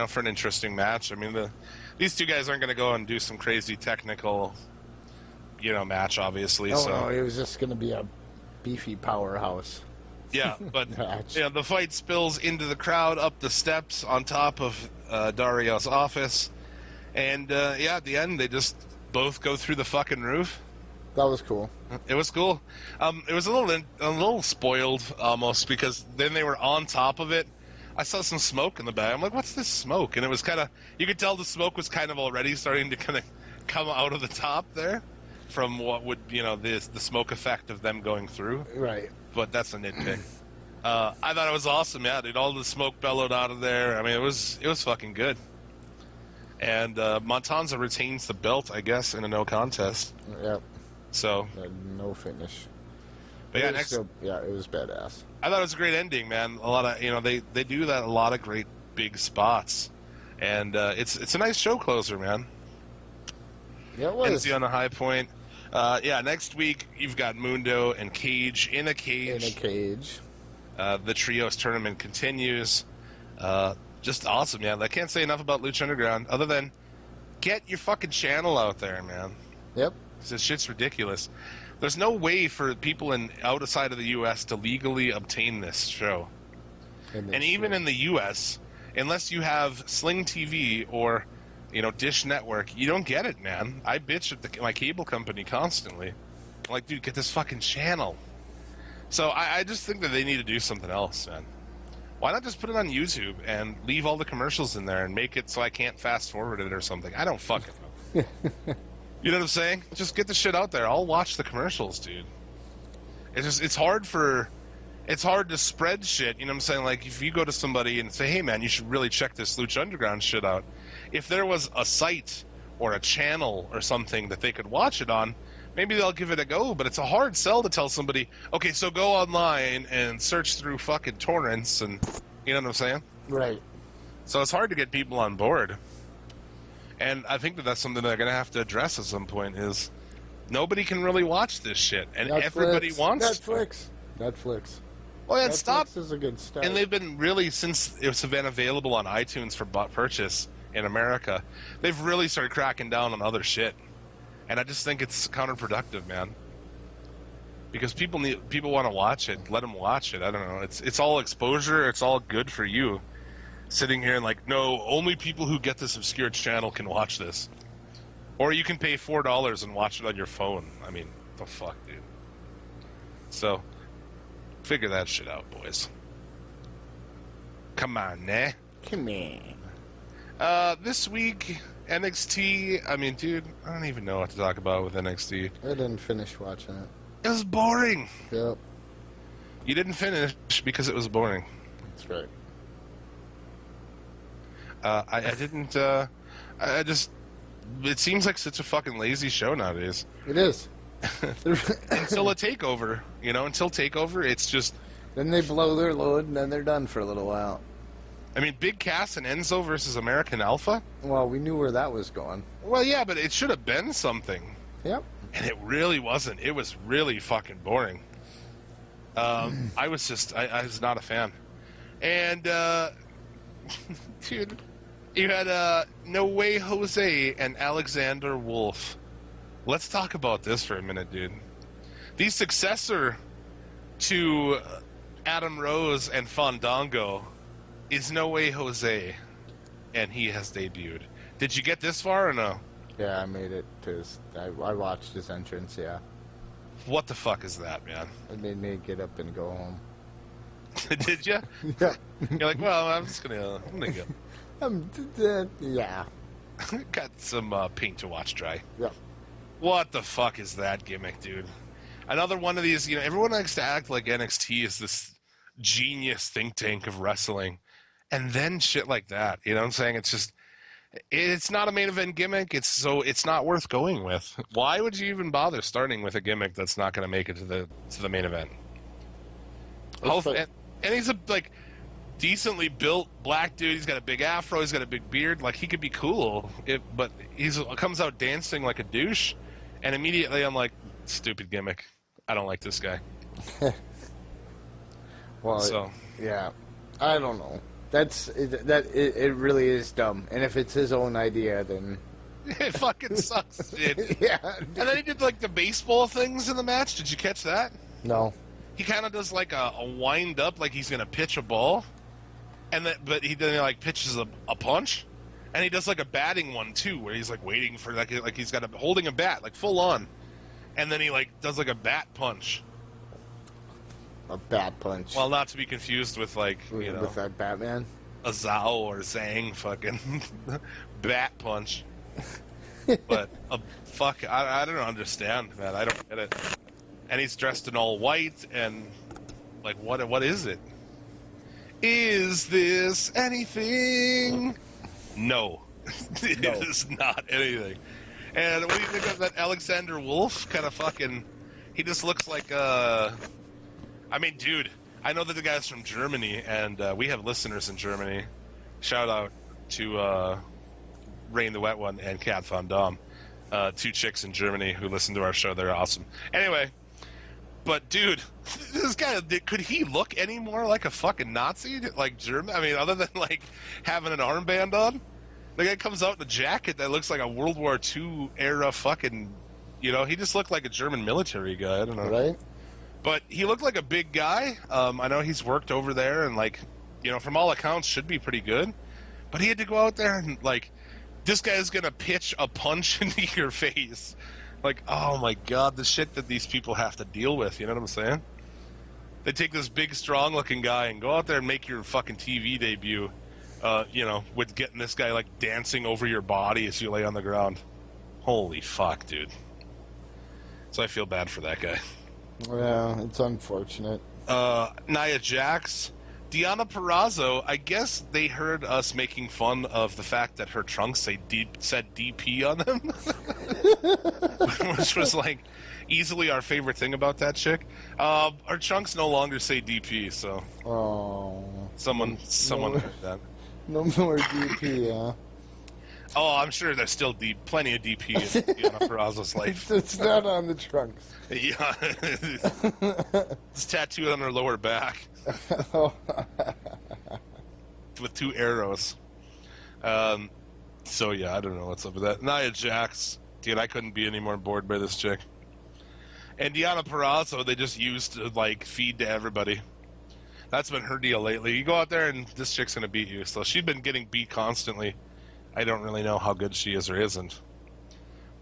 for an interesting match. I mean, these two guys aren't going to go and do some crazy technical, match, obviously. Oh, so no, it was just going to be a beefy powerhouse. yeah, but Match. the fight spills into the crowd, up the steps, on top of Dario's office, and at the end they just both go through the fucking roof. That was cool. It was cool. It was a little spoiled almost because then they were on top of it. I saw some smoke in the back. I'm like, what's this smoke? And it was kind of, you could tell the smoke was kind of already starting to kind of come out of the top there from what would, the smoke effect of them going through. Right. But that's a nitpick. I thought it was awesome. Yeah, dude, all the smoke bellowed out of there. I mean, it was fucking good. And Montanza retains the belt, I guess, in a no contest. Yep. So, No finish. but yeah, It was next. still, it was badass. I thought it was a great ending, man. A lot of they do that a lot of great big spots, and it's a nice show closer, man. Yeah, it was. Ends you on a high point. Next week you've got Mundo and Cage in a cage. In a cage. The trios tournament continues. Just awesome, man. I can't say enough about Lucha Underground other than get your fucking channel out there, man. Yep. This shit's ridiculous. There's no way for people outside of the U.S. to legally obtain this show. And even in the U.S., unless you have Sling TV or, Dish Network, you don't get it, man. I bitch at my cable company constantly. I'm like, dude, get this fucking channel. So I just think that they need to do something else, man. Why not just put it on YouTube and leave all the commercials in there and make it so I can't fast forward it or something? I don't fucking know. You know what I'm saying? Just get the shit out there. I'll watch the commercials, dude. It's hard to spread shit. You know what I'm saying? Like, if you go to somebody and say, hey, man, you should really check this Lucha Underground shit out. If there was a site or a channel or something that they could watch it on, maybe they'll give it a go. But it's a hard sell to tell somebody, okay, so go online and search through fucking torrents and, you know what I'm saying? Right. So it's hard to get people on board. And I think that that's something they're going to have to address at some point is nobody can really watch this shit. And Netflix, everybody wants Netflix. Well, yeah, Netflix stop. is a good start. And they've been really, since it's been available on iTunes for purchase in America, they've really started cracking down on other shit. And I just think it's counterproductive, man. Because people want to watch it. Let them watch it. I don't know. It's all exposure. It's all good for you. Sitting here and like, no, only people who get this obscure channel can watch this. Or you can pay $4 and watch it on your phone. I mean, the fuck, dude. So, figure that shit out, boys. Come on, nah. Come on. This week, NXT, I mean, dude, I don't even know what to talk about with NXT. I didn't finish watching it. It was boring. Yep. You didn't finish because it was boring. That's right. I didn't, I just, it seems like such a fucking lazy show nowadays. It is. Until a takeover, you know, until takeover, it's just... Then they blow their load, and then they're done for a little while. I mean, Big Cass and Enzo versus American Alpha? Well, we knew where that was going. Well, yeah, but it should have been something. Yep. And it really wasn't. It was really fucking boring. I was not a fan. And, dude, you had No Way Jose and Alexander Wolf. Let's talk about this for a minute, dude. The successor to Adam Rose and Fandango is No Way Jose, and he has debuted. Did you get this far or no? Yeah, I made it to I watched his entrance, yeah. What the fuck is that, man? It made me get up and go home. Did you? Yeah. You're like, well, I'm gonna go. Yeah. Got some paint to watch dry. Yeah. What the fuck is that gimmick, dude? Another one of these, you know, everyone likes to act like NXT is this genius think tank of wrestling. And then shit like that, you know what I'm saying? It's just, it's not a main event gimmick. It's not worth going with. Why would you even bother starting with a gimmick that's not going to make it to the main event? And he's a like decently built black dude. He's got a big afro. He's got a big beard. Like, he could be cool, but he comes out dancing like a douche. And immediately I'm like, stupid gimmick. I don't like this guy. Well, yeah, I don't know. It really is dumb. And if it's his own idea, then it fucking sucks, dude. Yeah. And then he did like the baseball things in the match. Did you catch that? No. He kind of does like a wind up, like he's gonna pitch a ball, but he then like pitches a punch, and he does like a batting one too, where he's like waiting for like he's got holding a bat like full on, and then he like does like a bat punch. A bat punch. Well, not to be confused with like with that Batman. A Zhao or Zhang fucking bat punch. But I don't understand, man. I don't get it. And he's dressed in all white, and like, what is it? Is this anything? No. It is not anything. And what do you think of that Alexander Wolf? Kind of fucking... He just looks like, I mean, dude, I know that the guy's from Germany, and we have listeners in Germany. Shout out to Rain the Wet One and Kat Von Dom. Two chicks in Germany who listen to our show. They're awesome. Anyway... But, dude, this guy, could he look any more like a fucking Nazi? Like German? I mean, other than, like, having an armband on? The guy comes out in a jacket that looks like a World War II era fucking, you know, he just looked like a German military guy. I don't know. Right? But he looked like a big guy. I know he's worked over there and, like, you know, from all accounts should be pretty good. But he had to go out there and, like, this guy's going to pitch a punch into your face. Like, oh my god, the shit that these people have to deal with, you know what I'm saying? They take this big, strong-looking guy and go out there and make your fucking TV debut, with getting this guy, like, dancing over your body as you lay on the ground. Holy fuck, dude. So I feel bad for that guy. Yeah, it's unfortunate. Nia Jax. Deonna Purrazzo, I guess they heard us making fun of the fact that her trunks said DP on them. Which was, like, easily our favorite thing about that chick. Our trunks no longer say DP, so... Oh. Someone heard that. No more DP, yeah. Oh, I'm sure there's still plenty of DP in Deonna Purrazzo's life. It's not on the trunks. Yeah. It's tattooed on her lower back. With 2 arrows. So, yeah, I don't know what's up with that. Nia Jax. Dude, I couldn't be any more bored by this chick. And Deonna Purrazzo, they just used to, like, feed to everybody. That's been her deal lately. You go out there and this chick's going to beat you. So she's been getting beat constantly. I don't really know how good she is or isn't.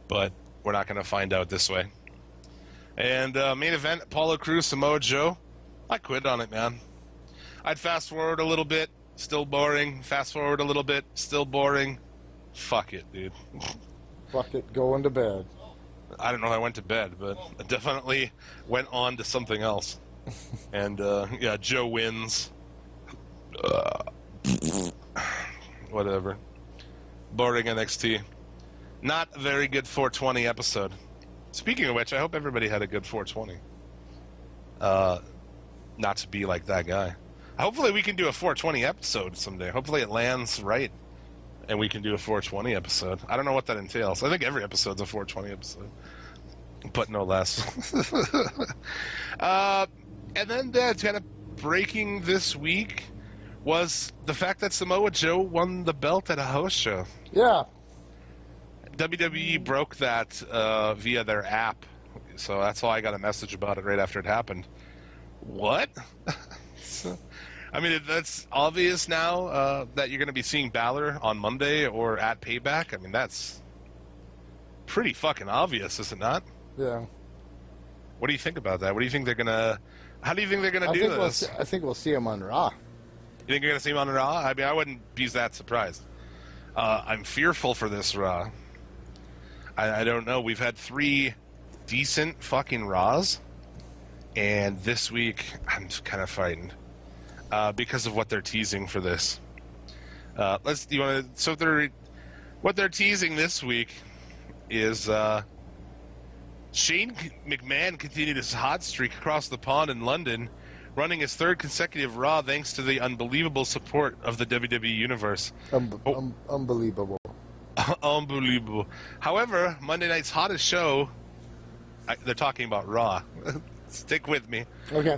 But we're not going to find out this way. And main event, Apollo Crews, Samoa Joe. I quit on it, man. I'd fast forward a little bit, still boring. Fast forward a little bit, still boring. Fuck it, dude. Fuck it, going to bed. I don't know if I went to bed, but I definitely went on to something else. And, yeah, Joe wins. Whatever. Boring NXT. Not a very good 420 episode. Speaking of which, I hope everybody had a good 420. Not to be like that guy. Hopefully we can do a 420 episode someday. Hopefully it lands right, and we can do a 420 episode. I don't know what that entails. I think every episode's a 420 episode, but no less. And then kind of breaking this week was the fact that Samoa Joe won the belt at a house show. Yeah. WWE broke that via their app, so that's why I got a message about it right after it happened. What? I mean, that's obvious now that you're going to be seeing Balor on Monday or at Payback. I mean, that's pretty fucking obvious, is it not? Yeah. What do you think about that? What do you think they're going to... How do you think they're going to do this? I think we'll see him on Raw. You think you're going to see him on Raw? I mean, I wouldn't be that surprised. I'm fearful for this Raw. I don't know. We've had 3 decent fucking Raws, and this week I'm just kind of frightened because of what they're teasing for this. What they're teasing this week is Shane McMahon continued his hot streak across the pond in London, running his 3rd consecutive Raw thanks to the unbelievable support of the WWE Universe. Unbelievable. Unbelievable. However, Monday night's hottest show, they're talking about Raw. Stick with me. Okay.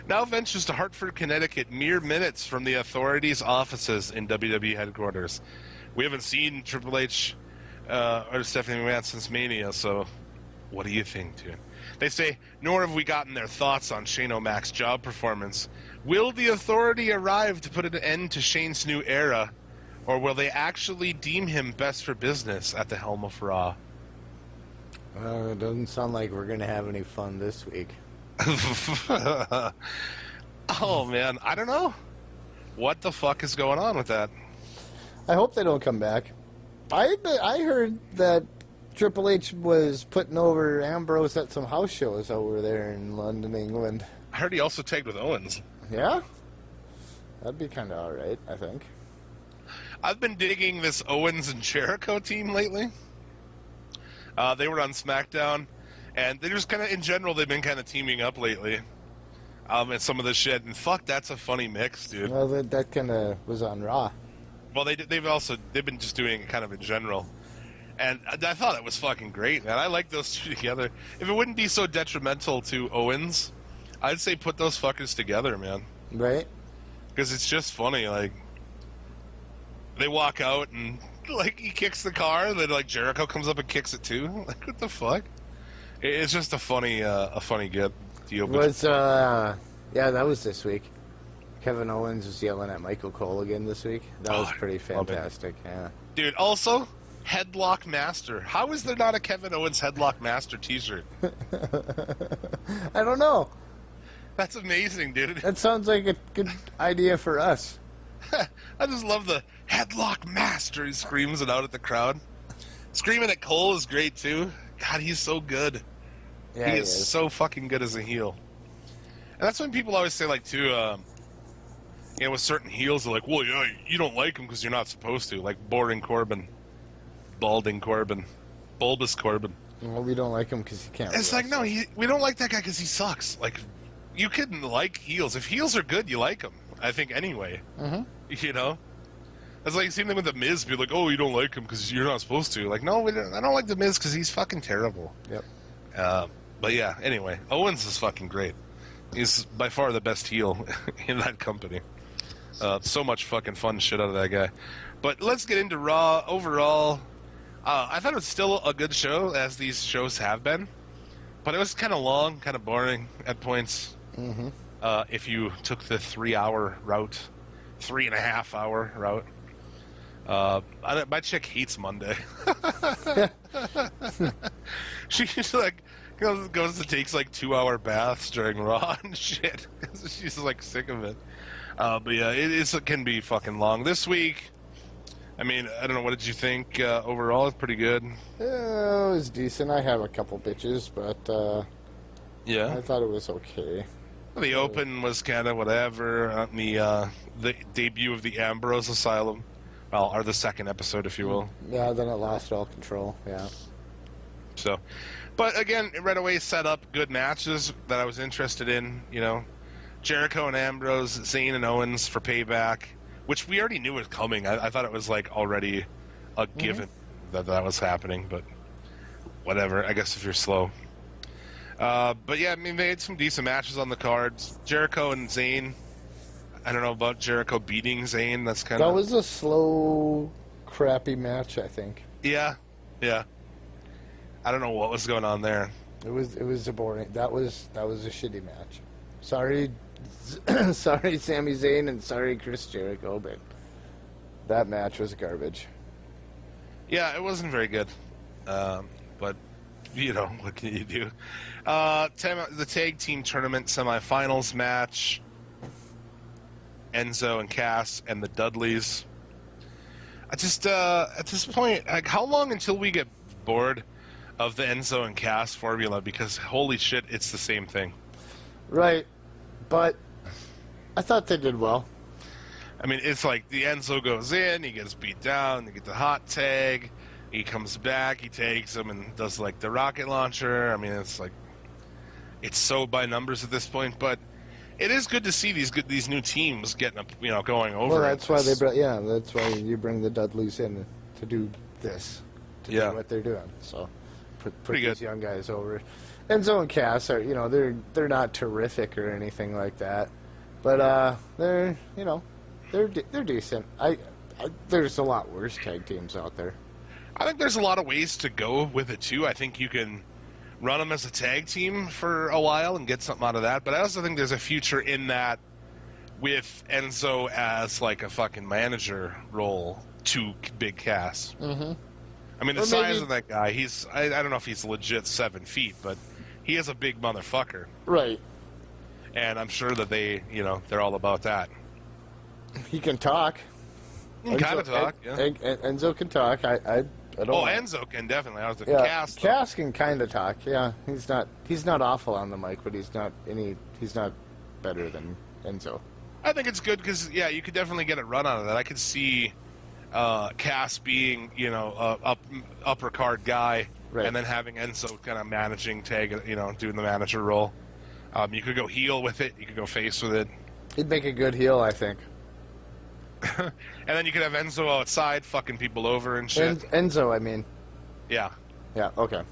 Now ventures to Hartford, Connecticut, mere minutes from the authorities' offices in WWE headquarters. We haven't seen Triple H or Stephanie McMahon since Mania, so what do you think, dude? They say, nor have we gotten their thoughts on Shane O'Mac's job performance. Will the authority arrive to put an end to Shane's new era, or will they actually deem him best for business at the helm of Raw? It doesn't sound like we're going to have any fun this week. Oh, man. I don't know. What the fuck is going on with that? I hope they don't come back. I heard that Triple H was putting over Ambrose at some house shows over there in London, England. I heard he also tagged with Owens. Yeah? That'd be kind of alright, I think. I've been digging this Owens and Jericho team lately. They were on SmackDown, and they're just kind of, in general, they've been kind of teaming up lately. And some of the shit, and fuck, that's a funny mix, dude. Well, that kind of was on Raw. Well, they've been just doing it kind of in general. And I thought it was fucking great, man. I like those 2 together. If it wouldn't be so detrimental to Owens, I'd say put those fuckers together, man. Right? Because it's just funny, like, they walk out and, like, he kicks the car, then, like, Jericho comes up and kicks it too. Like, what the fuck? It's just a funny deal. Yeah, that was this week. Kevin Owens was yelling at Michael Cole again this week. That was pretty fantastic, yeah. Dude, also, Headlock Master. How is there not a Kevin Owens Headlock Master t-shirt? I don't know. That's amazing, dude. That sounds like a good idea for us. I just love the Headlock Master. He screams it out at the crowd. Screaming at Cole is great, too. God, he's so good. Yeah, he is so fucking good as a heel. And that's when people always say, like, too, you know, with certain heels, they're like, well, yeah, you don't like him because you're not supposed to. Like Boring Corbin. Balding Corbin. Bulbous Corbin. Well, we don't like him because he can't. It's like, no, we don't like that guy because he sucks. Like, you couldn't like heels. If heels are good, you like them. I think anyway. Mm-hmm. You know? It's like, same thing with The Miz. Be like, oh, you don't like him because you're not supposed to. Like, no, I don't like The Miz because he's fucking terrible. Yep. But yeah, anyway, Owens is fucking great. He's by far the best heel in that company. So much fucking fun shit out of that guy. But let's get into Raw. Overall, I thought it was still a good show, as these shows have been. But it was kind of long, kind of boring at points. Mm-hmm. If you took the 3-hour route, 3.5-hour route. My chick hates Monday. She's like, goes to takes like 2-hour baths during Raw and shit. She's like sick of it. But yeah, it can be fucking long. This week, I mean, I don't know, what did you think overall? It's pretty good. Yeah, it was decent. I have a couple bitches, but Yeah. I thought it was okay. The Open was kind of whatever. The debut of the Ambrose Asylum. Well, or the second episode, if you will. Yeah, then it lost all control. Yeah. So, but again, right away set up good matches that I was interested in. You know, Jericho and Ambrose, Zayn and Owens for Payback, which we already knew was coming. I thought it was like already a given that was happening, but whatever. I guess if you're slow. But yeah, I mean, they had some decent matches on the cards. Jericho and Zayn. I don't know about Jericho beating Zayn. That's kind of... That was a slow, crappy match, I think. Yeah. I don't know what was going on there. It was a boring. That was a shitty match. Sorry, sorry, Sami Zayn, and sorry, Chris Jericho, but that match was garbage. Yeah, it wasn't very good. But, you know, what can you do? The tag team tournament semifinals match. Enzo and Cass and the Dudleys. I just, at this point, like, how long until we get bored of the Enzo and Cass formula? Because holy shit, it's the same thing. Right, but I thought they did well. I mean, it's like the Enzo goes in, he gets beat down, he gets a hot tag, he comes back, he takes him and does like the rocket launcher. I mean, it's like, it's so by numbers at this point, but it is good to see these new teams getting up, you know, going over. Well, that's why that's why you bring the Dudleys in to do this, to do what they're doing. So put these young guys over. Enzo and Cass are, you know, they're not terrific or anything like that, but they're, you know, they're decent. There's a lot worse tag teams out there. I think there's a lot of ways to go with it too. I think you can run them as a tag team for a while and get something out of that. But I also think there's a future in that with Enzo as like a fucking manager role to Big Cass. Mm-hmm. I mean, the size of that guy, I don't know if he's legit 7 feet, but he is a big motherfucker. Right. And I'm sure that they're all about that. He can talk. He can kind of talk, yeah. Enzo can talk. I don't. Oh, Enzo can definitely. I was thinking Cass. Cass can kind of talk. Yeah, he's not awful on the mic, but he's not better than Enzo. I think it's good because you could definitely get a run out of that. I could see Cass being a upper card guy, right, and then having Enzo kind of managing tag, doing the manager role. You could go heel with it. You could go face with it. He'd make a good heel, I think. And then you could have Enzo outside fucking people over and shit. Enzo, I mean. Yeah. Yeah, okay.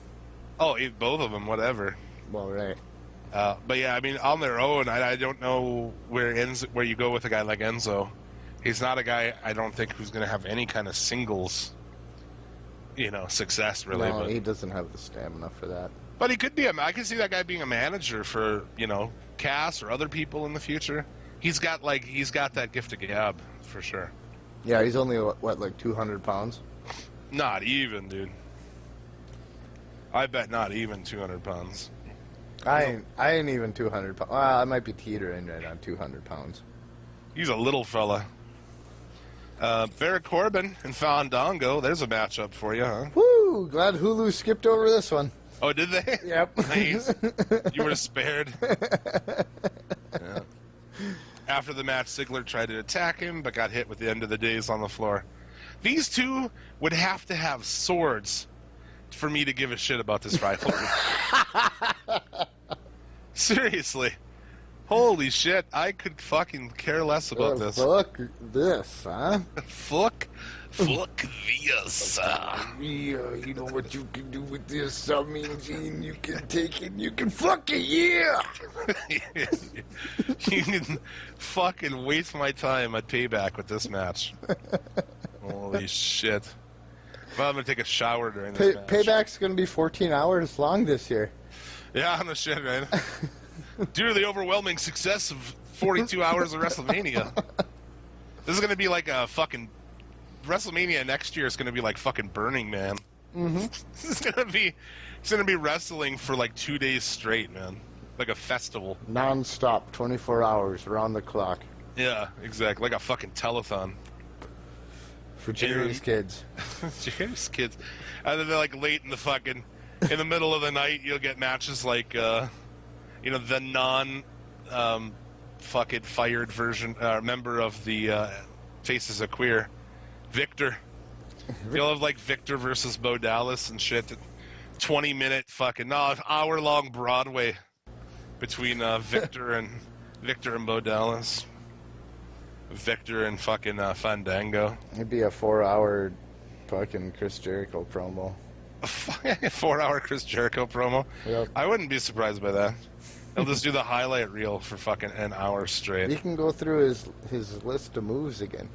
Oh, both of them, whatever. Well, right. But yeah, I mean, on their own, I don't know where you go with a guy like Enzo. He's not a guy, I don't think, who's going to have any kind of singles, success, really. No, he doesn't have the stamina for that. But he could be I could see that guy being a manager for, Cass or other people in the future. He's got that gift of gab, for sure. Yeah, he's only, like 200 pounds? Not even, dude. I bet not even 200 pounds. I ain't even 200 pounds. Well, I might be teetering right on 200 pounds. He's a little fella. Barrett Corbin and Fandango. There's a matchup for you, huh? Woo! Glad Hulu skipped over this one. Oh, did they? Yep. Nice. You were spared. Yeah. After the match, Ziggler tried to attack him, but got hit with the end of the days on the floor. These two would have to have swords for me to give a shit about this rivalry. Seriously. Holy shit, I could fucking care less about this. Fuck this, huh? Fuck this. Yeah, you know what you can do with this, I mean, Gene, you can take it, you can fuck it, yeah! You can fucking waste my time at Payback with this match. Holy shit. Well, I'm going to take a shower during this match. Payback's going to be 14 hours long this year. Yeah, no shit, right? Due to the overwhelming success of 42 hours of WrestleMania. This is going to be like a fucking... WrestleMania next year is going to be like fucking Burning Man. Mm-hmm. It's going to be wrestling for like 2 days straight, man. Like a festival. Non-stop, 24 hours, around the clock. Yeah, exactly. Like a fucking telethon. For Jerry's kids. Jerry's kids. And then they're like late in the fucking... In the middle of the night, you'll get matches like, the fucking fired version, member of the Faces of Queer. Victor. You'll have like Victor versus Bo Dallas and shit. 20-minute fucking hour-long Broadway between Victor and Bo Dallas. Victor and fucking Fandango. It'd be a 4-hour fucking Chris Jericho promo. A 4-hour Chris Jericho promo. Yep. I wouldn't be surprised by that. He'll just do the highlight reel for fucking an hour straight. He can go through his list of moves again.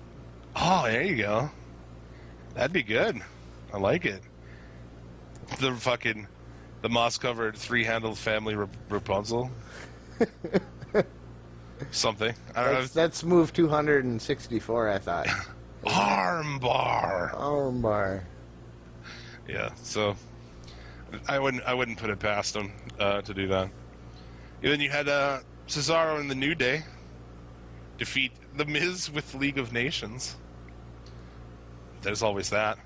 Oh, there you go. That'd be good. I like it. The moss-covered three-handled family Rapunzel. Something. I don't know. That's move 264, I thought. Armbar. Armbar. Yeah, so I wouldn't put it past him to do that. And then you had Cesaro and the New Day defeat The Miz with League of Nations. There's always that.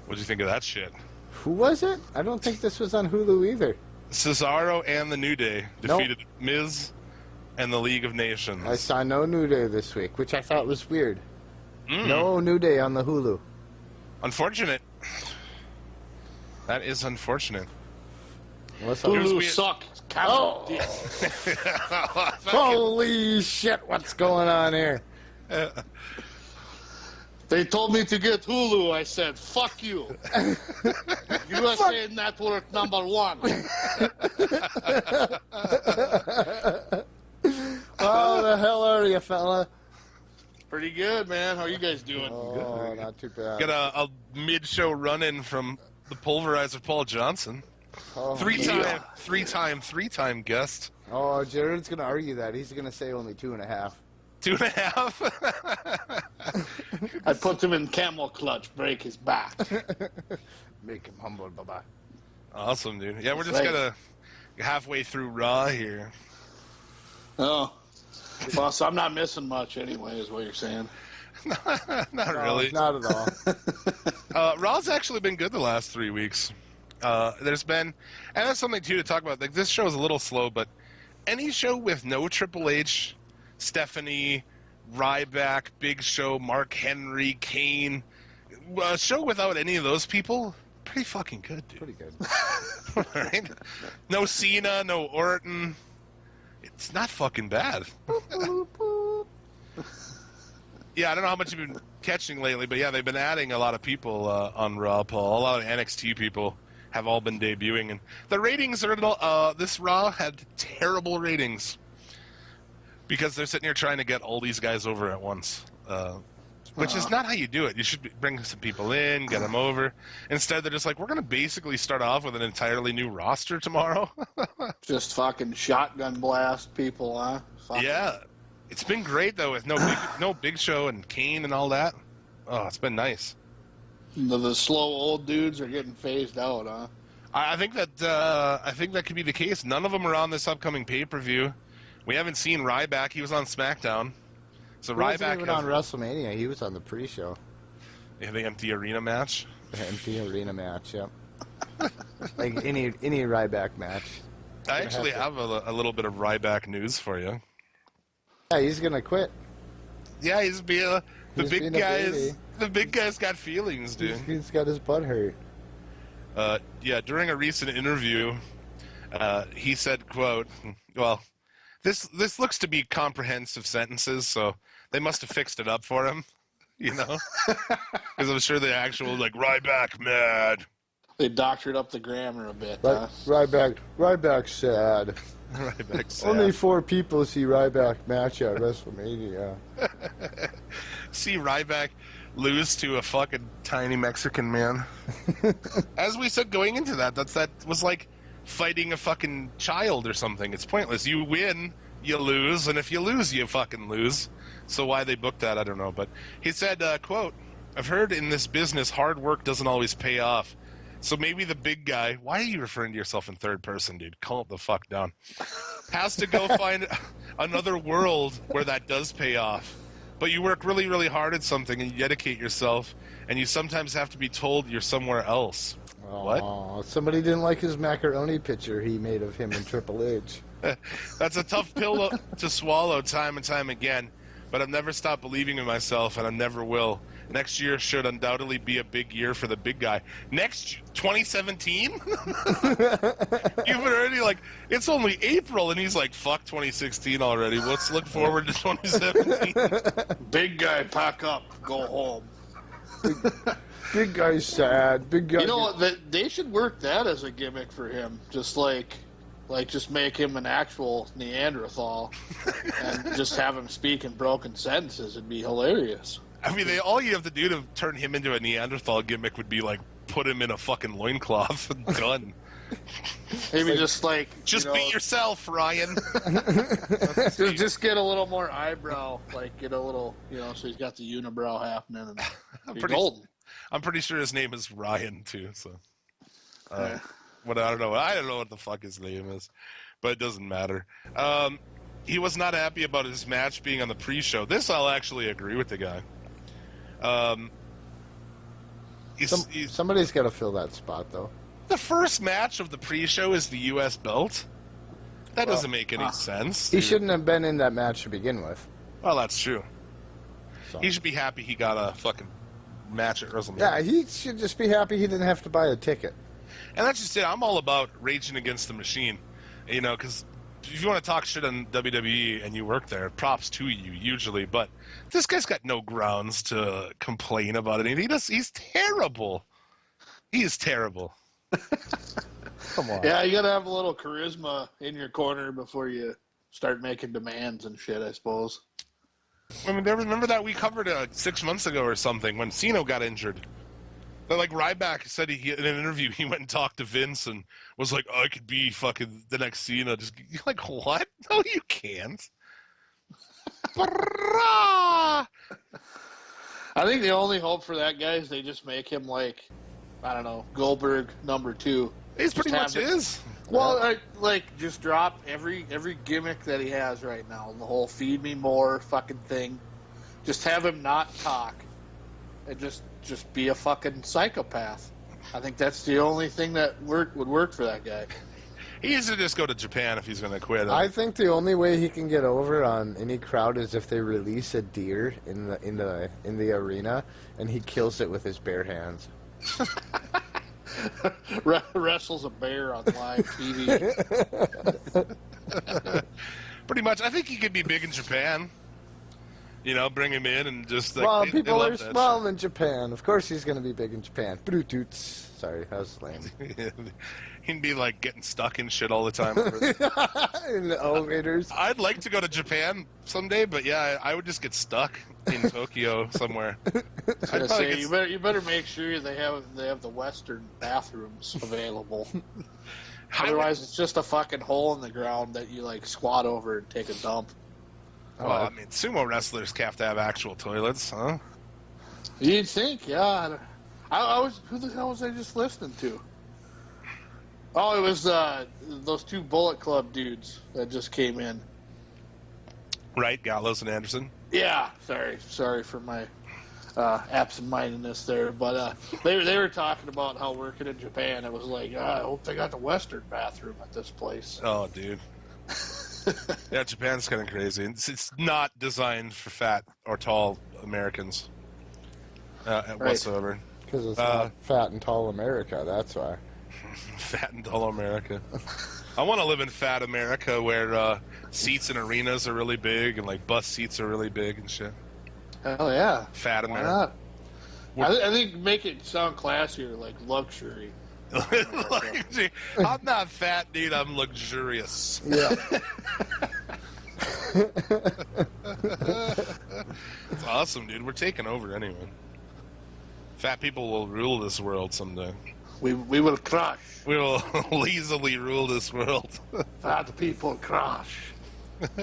What do you think of that shit? Who was it? I don't think this was on Hulu either. Cesaro and the New Day defeated Miz and the League of Nations. I saw no New Day this week, which I thought was weird. Mm. No New Day on the Hulu. Unfortunate. That is unfortunate. Hulu suck. Oh. Holy shit, what's going on here? They told me to get Hulu. I said, fuck you. USA Network #1. How the hell are you, fella? Pretty good, man. How are you guys doing? Oh, not too bad. Got a mid-show run-in from the Pulverizer Paul Johnson. Oh, Three-time guest. Oh, Jared's going to argue that. He's going to say only 2.5. 2.5? I put him in camel clutch, break his back. Make him humble, bye-bye. Awesome, dude. Yeah, we're just halfway through Raw here. Oh. Well, so I'm not missing much anyway, is what you're saying. Not really. Not at all. Raw's actually been good the last 3 weeks. There's been, and that's something too to talk about. Like, this show is a little slow, but any show with no Triple H, Stephanie, Ryback, Big Show, Mark Henry, Kane, a show without any of those people, pretty fucking good, dude. Pretty good. Right? No Cena, no Orton. It's not fucking bad. Yeah, I don't know how much you've been catching lately, but yeah, they've been adding a lot of people on Raw, Paul. A lot of NXT people have all been debuting, and the ratings are this Raw had terrible ratings because they're sitting here trying to get all these guys over at once, which is not how you do it. You should bring some people in, get them over. Instead, they're just like, we're going to basically start off with an entirely new roster tomorrow. Just fucking shotgun blast people, huh? Fucking. Yeah. It's been great, though, with no Big Show and Kane and all that. Oh, it's been nice. The slow old dudes are getting phased out, huh? I think that could be the case. None of them are on this upcoming pay-per-view. We haven't seen Ryback. He was on SmackDown. So He wasn't Ryback even on WrestleMania. He was on the pre-show. Yeah, the empty arena match. The empty arena match, yep. Like any Ryback match. I actually have a little bit of Ryback news for you. Yeah, he's gonna quit. Yeah, the big being a guy baby. the big guy's got feelings, dude. He's got his butt hurt. Yeah, during a recent interview, he said, quote, well, this looks to be comprehensive sentences, so they must have fixed it up for him, you know? Because I'm sure the actual, like, Ryback mad. They doctored up the grammar a bit, Ryback's sad. Ryback's sad. Only 4 people see Ryback match at WrestleMania. See Ryback lose to a fucking tiny Mexican man. As we said going into that was like fighting a fucking child or something. It's pointless. You win, you lose, and if you lose, you fucking lose. So why they booked that, I don't know. But he said, quote, I've heard in this business hard work doesn't always pay off. So maybe the big guy, why are you referring to yourself in third person, dude? Calm it the fuck down. Has to go find another world where that does pay off. But you work really, really hard at something and you dedicate yourself, and you sometimes have to be told you're somewhere else. What? Somebody didn't like his macaroni picture he made of him and Triple H. That's a tough pill to swallow time and time again, but I've never stopped believing in myself, and I never will. Next year should undoubtedly be a big year for the big guy. 2017? You've already, like, it's only April, and he's like, fuck 2016 already. Let's look forward to 2017. Big guy, pack up, go home. Big guy's sad. Big guy. You know what? They should work that as a gimmick for him. Just just make him an actual Neanderthal and just have him speak in broken sentences. It'd be hilarious. I mean, all you have to do to turn him into a Neanderthal gimmick would be, like, put him in a fucking loincloth and done. Maybe just be yourself, Ryan. just get a little more eyebrow, like get a little, so he's got the unibrow happening, and golden. I'm pretty sure his name is Ryan too. So, what I don't know what the fuck his name is, but it doesn't matter. He was not happy about his match being on the pre-show. This I'll actually agree with the guy. Somebody's got to fill that spot, though. The first match of the pre-show is the U.S. belt. That doesn't make any sense. He shouldn't have been in that match to begin with. Well, that's true. So. He should be happy he got a fucking match at WrestleMania. Yeah, he should just be happy he didn't have to buy a ticket. And that's just it. I'm all about raging against the machine. Because if you want to talk shit on WWE and you work there, props to you, usually. But this guy's got no grounds to complain about anything. He's terrible. He is terrible. Come on. Yeah, you got to have a little charisma in your corner before you start making demands and shit, I suppose. I mean, remember that we covered 6 months ago or something when Cena got injured. But, like, Ryback said in an interview, he went and talked to Vince and was like, I could be fucking the next Cena. You're like, what? No, you can't. I think the only hope for that guy is they just make him, like, I don't know, Goldberg #2. He's pretty much is. Well, just drop every gimmick that he has right now. The whole feed me more fucking thing. Just have him not talk. And just be a fucking psychopath. I think that's the only thing that would work for that guy. He needs to just go to Japan if he's going to quit. I think the only way he can get over on any crowd is if they release a deer in the arena and he kills it with his bare hands. Wrestles a bear on live TV. Pretty much. I think he could be big in Japan. Bring him in and just... Well, people are small in Japan. Of course he's going to be big in Japan. Bluetooths. Sorry, that was lame. He'd be, like, getting stuck in shit all the time. In the elevators. I'd like to go to Japan someday, but yeah, I would just get stuck in Tokyo somewhere. I was say, you better make sure they have the Western bathrooms available. Otherwise, it's just a fucking hole in the ground that you, like, squat over and take a dump. Well, I mean, sumo wrestlers have to have actual toilets, huh? You'd think, yeah. I was. Who the hell was I just listening to? Oh, it was those two Bullet Club dudes that just came in. Right, Gallows and Anderson. Yeah, sorry for my absent-mindedness there, but they were talking about how working in Japan, it was like, I hope they got the Western bathroom at this place. Oh, dude. Yeah, Japan's kind of crazy. It's not designed for fat or tall Americans whatsoever. Because it's not fat and tall America, that's why. Fat and tall America. I want to live in fat America where seats in arenas are really big and like bus seats are really big and shit. Hell yeah. Fat Why America. not? I think make it sound classier, like luxury. I'm not fat, dude. I'm luxurious. Yeah. It's awesome, dude. We're taking over anyway. Fat people will rule this world someday. We will crush. We will easily rule this world. Fat people crush. He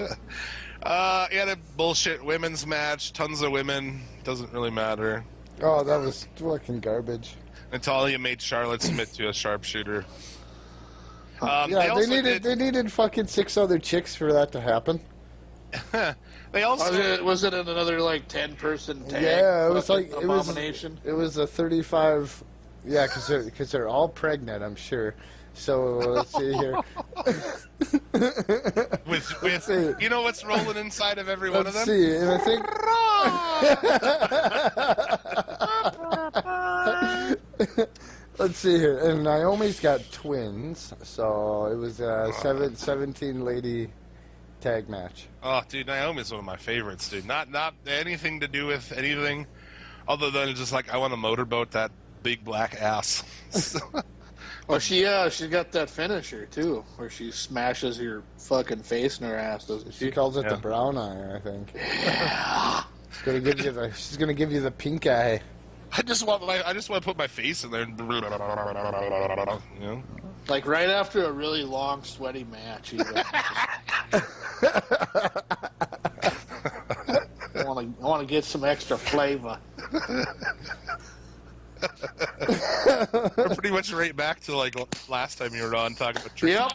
had a bullshit women's match. Tons of women. Doesn't really matter. Oh, that was fucking garbage. Natalia made Charlotte submit to a sharpshooter. Yeah, they needed fucking 6 other chicks for that to happen. They also Was it another like 10-person tag? Yeah, it was like abomination. It was a 35. Yeah, because they're all pregnant, I'm sure. So let's see here. with see. You know what's rolling inside of every one of them? Let's see, and I think. Let's see here, and Naomi's got twins, so it was a 17 lady tag match. Oh, dude, Naomi's one of my favorites, dude. Not anything to do with anything, other than just like I want to motorboat that big black ass. Well, she's got that finisher too, where she smashes your fucking face in her ass, doesn't she? She calls it Yeah. the brown eye, I think. Yeah. She's gonna give you the pink eye. I just want to put my face in there and you know. Like right after a really long, sweaty match. Even. I want to get some extra flavor. We're pretty much right back to like last time you were on talking about drinking, Yep,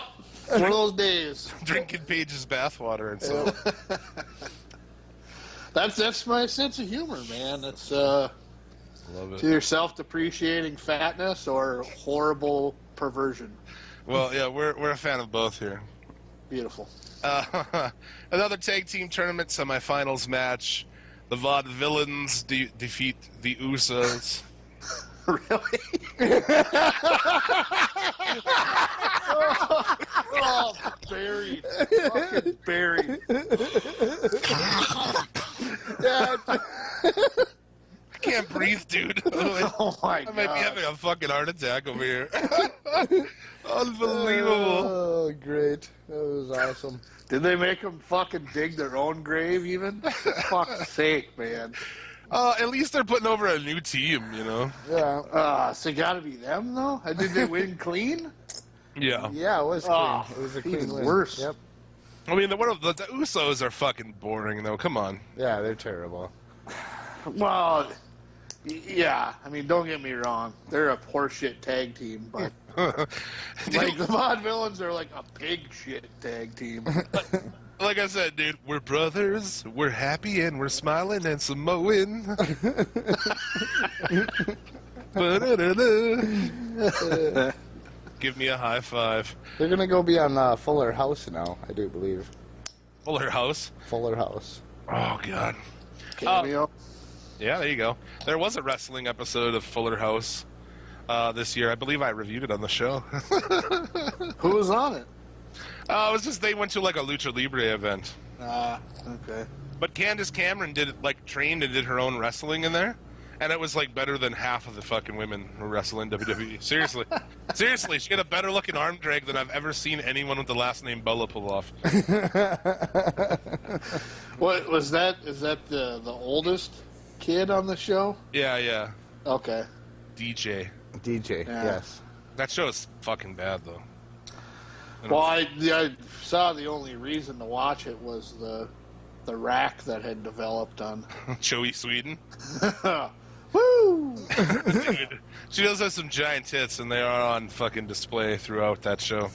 one of those days. drinking Paige's bathwater and so. That's my sense of humor, man. It's Love it's it. either self-depreciating fatness or horrible perversion. Well, yeah, we're a fan of both here. Beautiful. Another tag team tournament semifinals match. The Vaudevillains defeat the Usos. Really? oh, buried. Fucking buried. Yeah, I can't breathe, dude. Oh my god. I might be having a fucking heart attack over here. Unbelievable. oh, great. That was awesome. Did they make them fucking dig their own grave even? Fuck's sake, man. At least they're putting over a new team, you know? Yeah. So it gotta be them though? Did they win clean? Yeah. Yeah, it was clean. Oh, It was a clean even win. worse. Yep. I mean, the Usos are fucking boring, though. Come on. Yeah, they're terrible. Well, yeah. I mean, don't get me wrong. They're a horseshit tag team, but like the Vaudevillains are like a pig shit tag team. Like I said, dude, we're brothers, we're happy, and we're smiling and Samoan. Give me a high five. They're gonna go be on Fuller House now, I do believe. Fuller House. Fuller House. Oh, God. Cameo. Yeah, there you go. There was a wrestling episode of Fuller House this year. I believe I reviewed it on the show. Who was on it? It was just they went to like a Lucha Libre event. Okay. But Candace Cameron trained and did her own wrestling in there. And it was like better than half of the fucking women who wrestle in WWE. Seriously. Seriously, she had a better looking arm drag than I've ever seen anyone with the last name Bella pull off. What was that? Is that the oldest kid on the show? Yeah. Okay. DJ. DJ, Yeah. yes. That show is fucking bad, though. Well, I saw the only reason to watch it was the rack that had developed on. Joey Sweden. Woo! Woo! Dude, she does have some giant tits, and they are on fucking display throughout that show.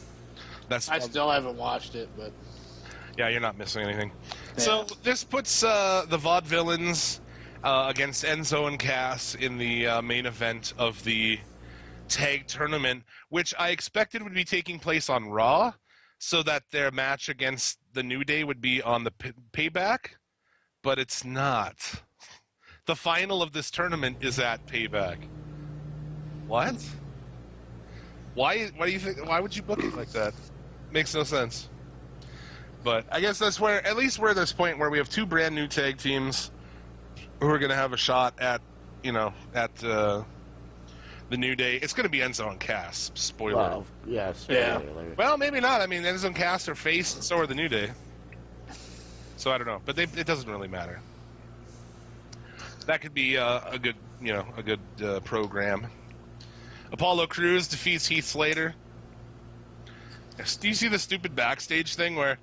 I still haven't watched it, but yeah, you're not missing anything. Yeah. So this puts the Vaudevillains against Enzo and Cass in the main event of the tag tournament, which I expected would be taking place on Raw, so that their match against the New Day would be on the Payback, but it's not. The final of this tournament is at Payback. What? Why do you think? Why would you book it like that? Makes no sense. But I guess that's where, at least we're at this point where we have two brand new tag teams who are going to have a shot at, the New Day. It's going to be Enzo and Cass. Spoiler. Well, yeah, spoiler alert. Well, maybe not. I mean, Enzo and Cass are face, and so are the New Day. So I don't know, but it doesn't really matter. That could be a good program. Apollo Crews defeats Heath Slater. Do you see the stupid backstage thing where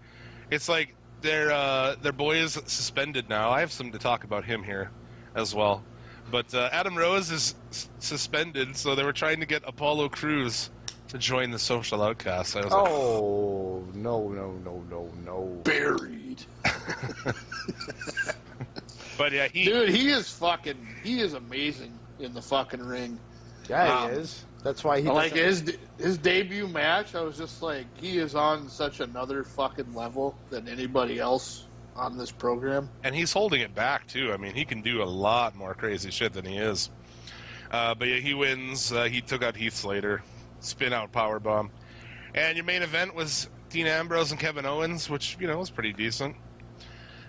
it's like their boy is suspended now? I have something to talk about him here as well. But Adam Rose is suspended, so they were trying to get Apollo Crews to join the Social Outcasts. I was no. buried. But yeah, Dude, he is amazing in the fucking ring. Yeah, he is. That's why he like doesn't- his debut match. I was just like, he is on such another fucking level than anybody else on this program. and he's holding it back too. I mean, he can do a lot more crazy shit than he is. But yeah, he wins. He took out Heath Slater, spin out powerbomb, and your main event was Dean Ambrose and Kevin Owens, which was pretty decent.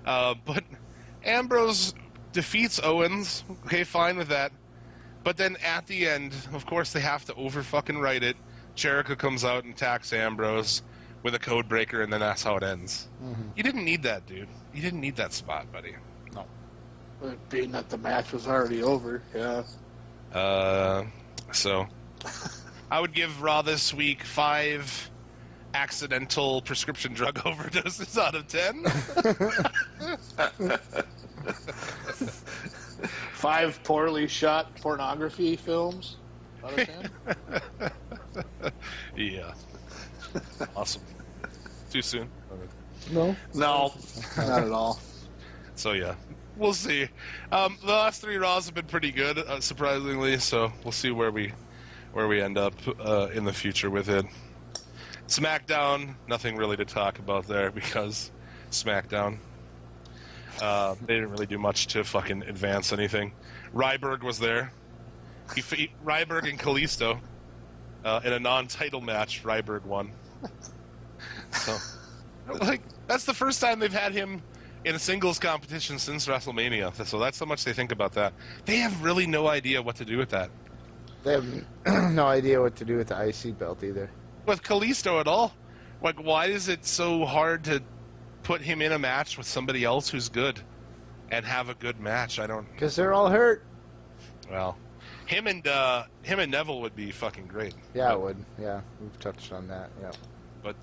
But Ambrose defeats Owens. Okay, fine with that. But then at the end, of course, they have to over-fucking-write it. Jericho comes out and attacks Ambrose with a code breaker, and then that's how it ends. Mm-hmm. You didn't need that, dude. You didn't need that spot, buddy. No. Being that the match was already over, yeah. So I would give Raw this week 5 accidental prescription drug overdoses out of 10. 5 poorly shot pornography films out of 10. Yeah. Awesome. Too soon? No. No, not at all. So yeah, we'll see. The last 3 Raws have been pretty good, surprisingly. So we'll see where we end up in the future with it. SmackDown, nothing really to talk about there because SmackDown. They didn't really do much to fucking advance anything. Ryberg was there. Ryberg and Kalisto in a non-title match. Ryberg won. So, that's the first time they've had him in a singles competition since WrestleMania. So that's how much they think about that. They have really no idea what to do with that. They have no idea what to do with the IC belt either. With Kalisto at all. Like, why is it so hard to put him in a match with somebody else who's good and have a good match? I don't. Because they're all hurt. Well, him and Neville would be fucking great. Yeah, it would. Yeah, we've touched on that. Yeah. But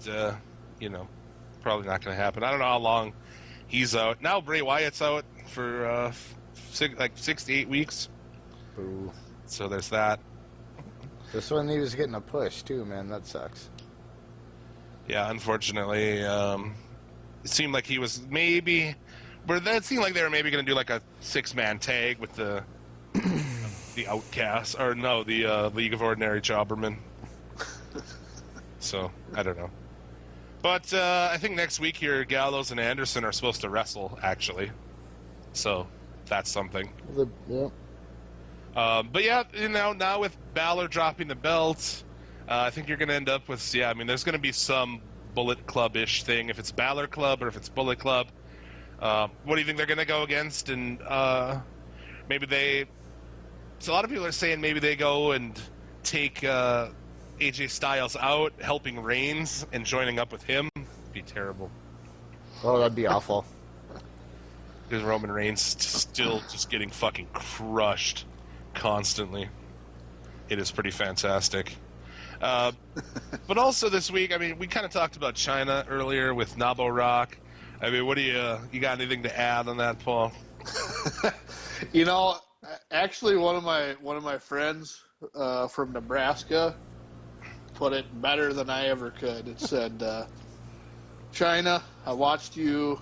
probably not going to happen. I don't know how long he's out. Now Bray Wyatt's out for 6 to 8 weeks. Boo. So there's that. This one he was getting a push too, man. That sucks. Yeah, unfortunately, it seemed like he was maybe. It seemed like they were maybe going to do like a 6-man tag with the Outcasts, or no, the League of Ordinary Jobbermen. So I don't know. But I think next week here, Gallows and Anderson are supposed to wrestle, actually. So that's something. Yeah. But yeah, now with Balor dropping the belt, I think you're going to end up with, there's going to be some Bullet Club-ish thing, if it's Balor Club or if it's Bullet Club. What do you think they're going to go against? And so a lot of people are saying maybe they go and take AJ Styles out, helping Reigns and joining up with him. It'd be terrible. Oh, that'd be awful. Because Roman Reigns still just getting fucking crushed constantly. It is pretty fantastic. But also this week, we kind of talked about China earlier with Nabo Rock. What do you got anything to add on that, Paul? Actually, one of my friends from Nebraska put it better than I ever could. It said, "China, I watched you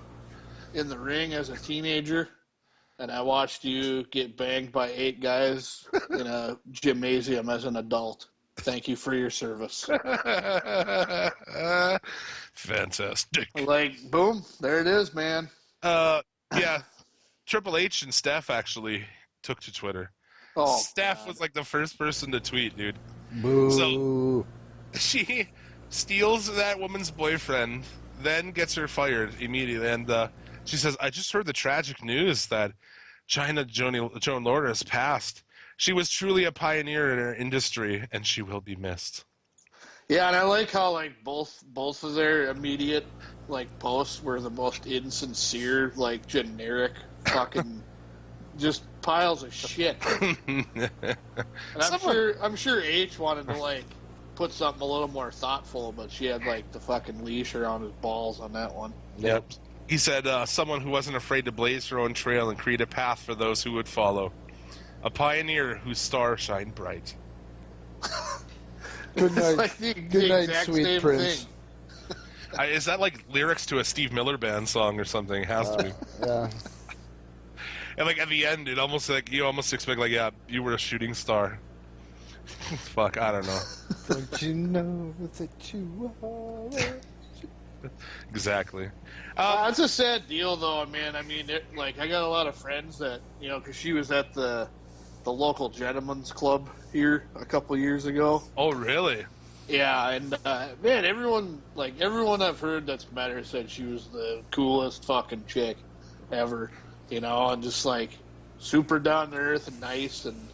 in the ring as a teenager, and I watched you get banged by 8 guys in a gymnasium as an adult. Thank you for your service." Fantastic. Like, boom, there it is, man. Yeah, Triple H and Steph actually took to Twitter. Oh, Steph God. was like the first person to tweet, dude. Boo. She steals that woman's boyfriend, then gets her fired immediately, and she says, "I just heard the tragic news that Joan Lorder has passed. She was truly a pioneer in her industry, and she will be missed." Yeah, and I like how like both of their immediate like posts were the most insincere, like generic fucking just piles of shit. And I'm sure H wanted to like put something a little more thoughtful, but she had like the fucking leash around his balls on that one. Yep. He said, someone who wasn't afraid to blaze her own trail and create a path for those who would follow. A pioneer whose star shined bright. Good night, Like the good night, exact sweet same prince. thing. Is that like lyrics to a Steve Miller Band song or something? It has to be. Yeah. And like at the end, it almost like you almost expect like, yeah, you were a shooting star. Fuck, I don't know. Don't you know that you are? Exactly. It's a sad deal, though, man. I mean, like I got a lot of friends that because she was at the local gentleman's club here a couple years ago. Oh, really? Yeah, and man, everyone I've heard that's met her said she was the coolest fucking chick ever, and just like super down to earth and nice, and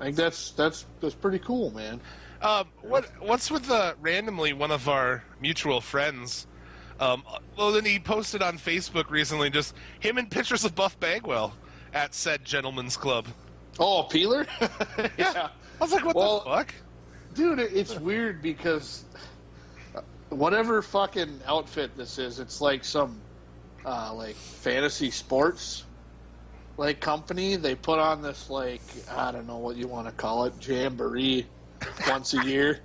I think that's pretty cool, man. What's with randomly one of our mutual friends? Well, then he posted on Facebook recently just him and pictures of Buff Bagwell at said gentleman's club. Oh, Peeler? Yeah. I was like, what the fuck? Dude, it's weird because whatever fucking outfit this is, it's like some like fantasy sports like company. They put on this like I don't know what you want to call it, jamboree once a year.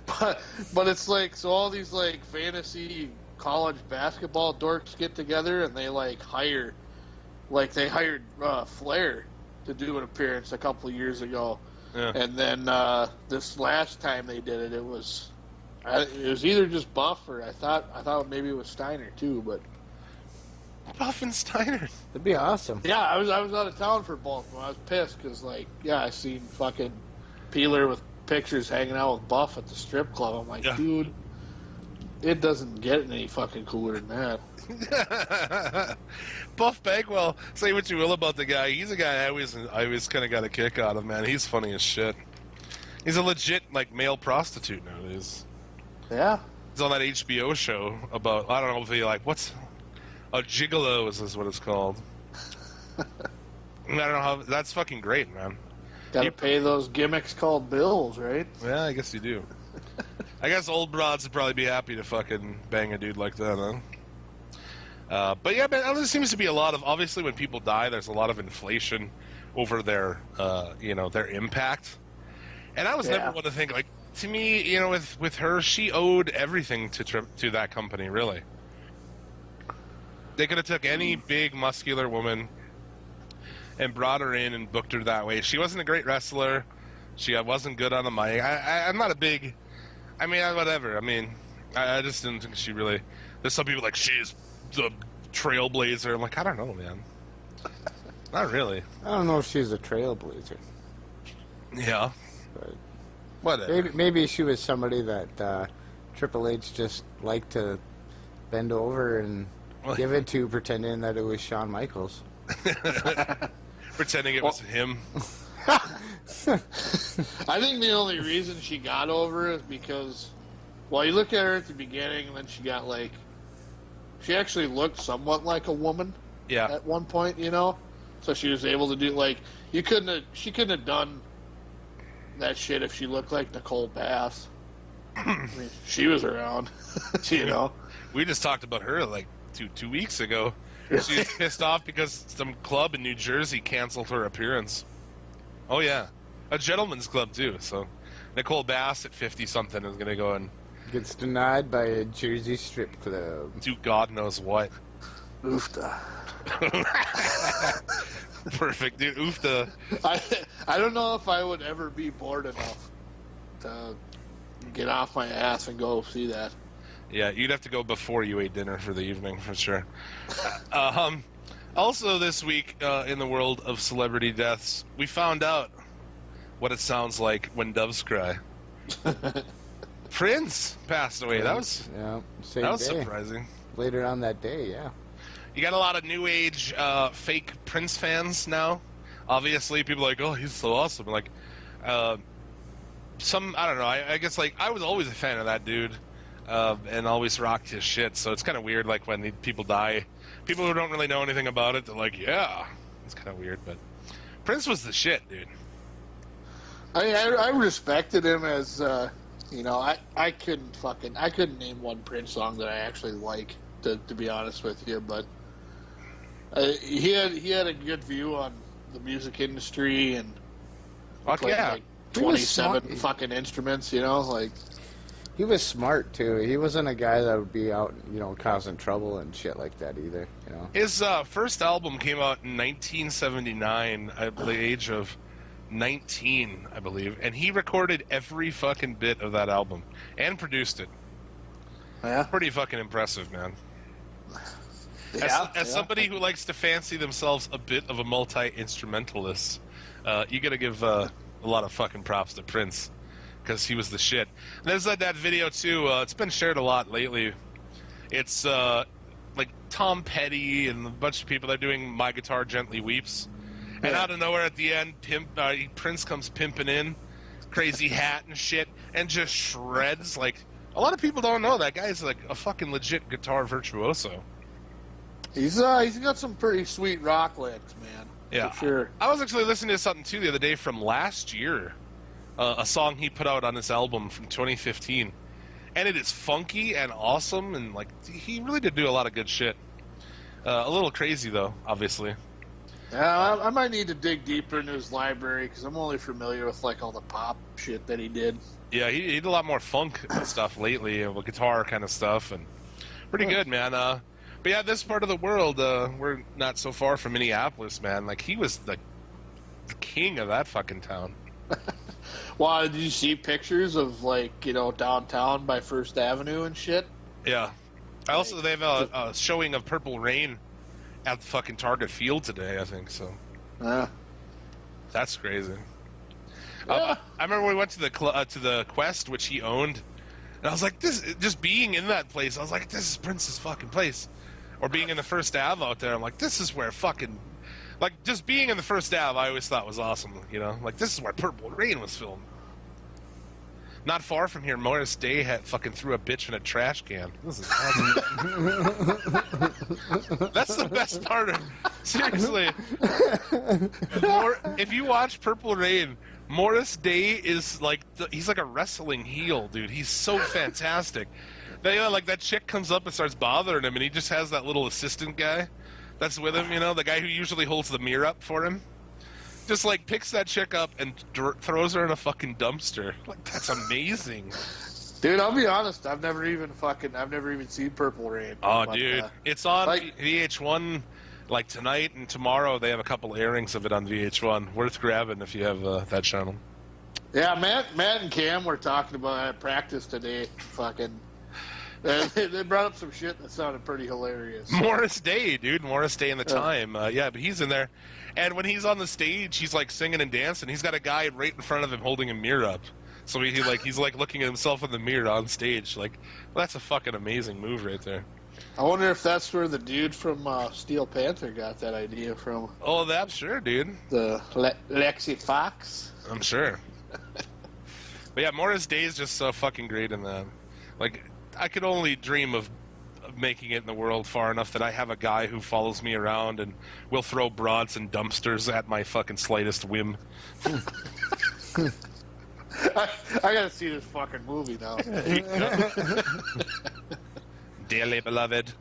but it's like so all these like fantasy college basketball dorks get together and they hired Flair to do an appearance a couple of years ago. Yeah. And then this last time they did it, it was either just Buff or I thought maybe it was Steiner too. But Buff and Steiner. That'd be awesome. yeah, I was out of town for both of them. I was pissed because I seen fucking Peeler with pictures hanging out with Buff at the strip club. I'm like, dude, it doesn't get any fucking cooler than that. Buff Bagwell, say what you will about the guy. He's a guy I always kind of got a kick out of, man. He's funny as shit. He's a legit, male prostitute nowadays. Yeah. He's on that HBO show about, I don't know if he, what's... A gigolo is what it's called. I don't know how... That's fucking great, man. Gotta pay those gimmicks called bills, right? Yeah, I guess you do. I guess old broads would probably be happy to fucking bang a dude like that, huh? But yeah, man, there seems to be a lot of, obviously when people die, there's a lot of inflation over their, their impact. And I was never one to think, to me, with her, she owed everything to that company, really. They could have took any big, muscular woman and brought her in and booked her that way. She wasn't a great wrestler. She wasn't good on the mic. I'm not a big, whatever. I just didn't think she really, there's some people she's the trailblazer. I'm like, I don't know, man. Not really. I don't know if she's a trailblazer. Yeah. But whatever. Maybe she was somebody that Triple H just liked to bend over and give it to, pretending that it was Shawn Michaels. Pretending it was him. I think the only reason she got over is because, you look at her at the beginning, and then she got she actually looked somewhat like a woman. Yeah. At one point, so she was able to do she couldn't have done that shit if she looked like Nicole Bass. She was around, We just talked about her 2 weeks ago. She's pissed off because some club in New Jersey canceled her appearance. Oh yeah, a gentleman's club too. So Nicole Bass at 50-something is gonna go and Gets denied by a Jersey strip club. do God knows what. Oofta. Perfect, dude. Oofta. I don't know if I would ever be bored enough to get off my ass and go see that. Yeah, you'd have to go before you ate dinner for the evening for sure. Also this week in the world of celebrity deaths, we found out what it sounds like when doves cry. Prince passed away. That was same day. surprising. Later on that day, yeah. You got a lot of new age fake Prince fans now. Obviously, people are like, oh, he's so awesome. Like, I don't know. I guess like I was always a fan of that dude, and always rocked his shit. So it's kind of weird, like when people die, people who don't really know anything about it, they're like, yeah, it's kind of weird. But Prince was the shit, dude. I respected him as I couldn't name one Prince song that I actually like to be honest with you, but he had a good view on the music industry and played like 27 fucking instruments, like. He was smart too. He wasn't a guy that would be out, causing trouble and shit like that either. His first album came out in 1979 at the age of 19, I believe, and he recorded every fucking bit of that album and produced it. Yeah, pretty fucking impressive, man. As somebody who likes to fancy themselves a bit of a multi-instrumentalist, you gotta give a lot of fucking props to Prince, because he was the shit. And there's that video too, it's been shared a lot lately. It's like Tom Petty and a bunch of people that are doing My Guitar Gently Weeps. And out of nowhere at the end, Prince comes pimping in, crazy hat and shit, and just shreds. Like, a lot of people don't know that guy's like a fucking legit guitar virtuoso. He's got some pretty sweet rock licks, man. Yeah, for sure. I was actually listening to something too the other day from last year, a song he put out on his album from 2015, and it is funky and awesome, and like he really did do a lot of good shit. A little crazy though, obviously. Yeah, I might need to dig deeper into his library because I'm only familiar with like all the pop shit that he did. Yeah, he did a lot more funk stuff lately, with guitar kind of stuff, and pretty good, man. But yeah, this part of the world, we're not so far from Minneapolis, man. Like, he was the king of that fucking town. Well, did you see pictures of like downtown by First Avenue and shit? Yeah. They have a showing of Purple Rain at the fucking Target Field today, I think, so. That's crazy. Yeah. I remember we went to the Quest, which he owned, and I was like, just being in that place, I was like, this is Prince's fucking place. Or being in the First Ave out there, I'm like, this is where fucking... Like, just being in the First Ave, I always thought was awesome, Like, this is where Purple Rain was filmed. Not far from here, Morris Day fucking threw a bitch in a trash can. This is awesome. That's the best part of... Seriously. If you watch Purple Rain, Morris Day is like... he's like a wrestling heel, dude. He's so fantastic. Like, that chick comes up and starts bothering him, and he just has that little assistant guy that's with him, the guy who usually holds the mirror up for him. Just, like, picks that chick up and throws her in a fucking dumpster. Like, that's amazing. Dude, I'll be honest. I've never even seen Purple Rain. Oh, dude. It's on VH1, like, tonight and tomorrow. They have a couple airings of it on VH1. Worth grabbing if you have that channel. Yeah, Matt and Cam were talking about it at practice today. Fucking... They brought up some shit that sounded pretty hilarious. Morris Day, dude. Morris Day in the Time. Yeah, but he's in there. And when he's on the stage, he's like singing and dancing. He's got a guy right in front of him holding a mirror up. So he's like looking at himself in the mirror on stage. Like, well, that's a fucking amazing move right there. I wonder if that's where the dude from Steel Panther got that idea from. Oh, that's sure, dude. The Lexi Fox. I'm sure. But yeah, Morris Day is just so fucking great in that. Like, I could only dream of making it in the world far enough that I have a guy who follows me around and will throw broads and dumpsters at my fucking slightest whim. I gotta see this fucking movie now. Dearly beloved.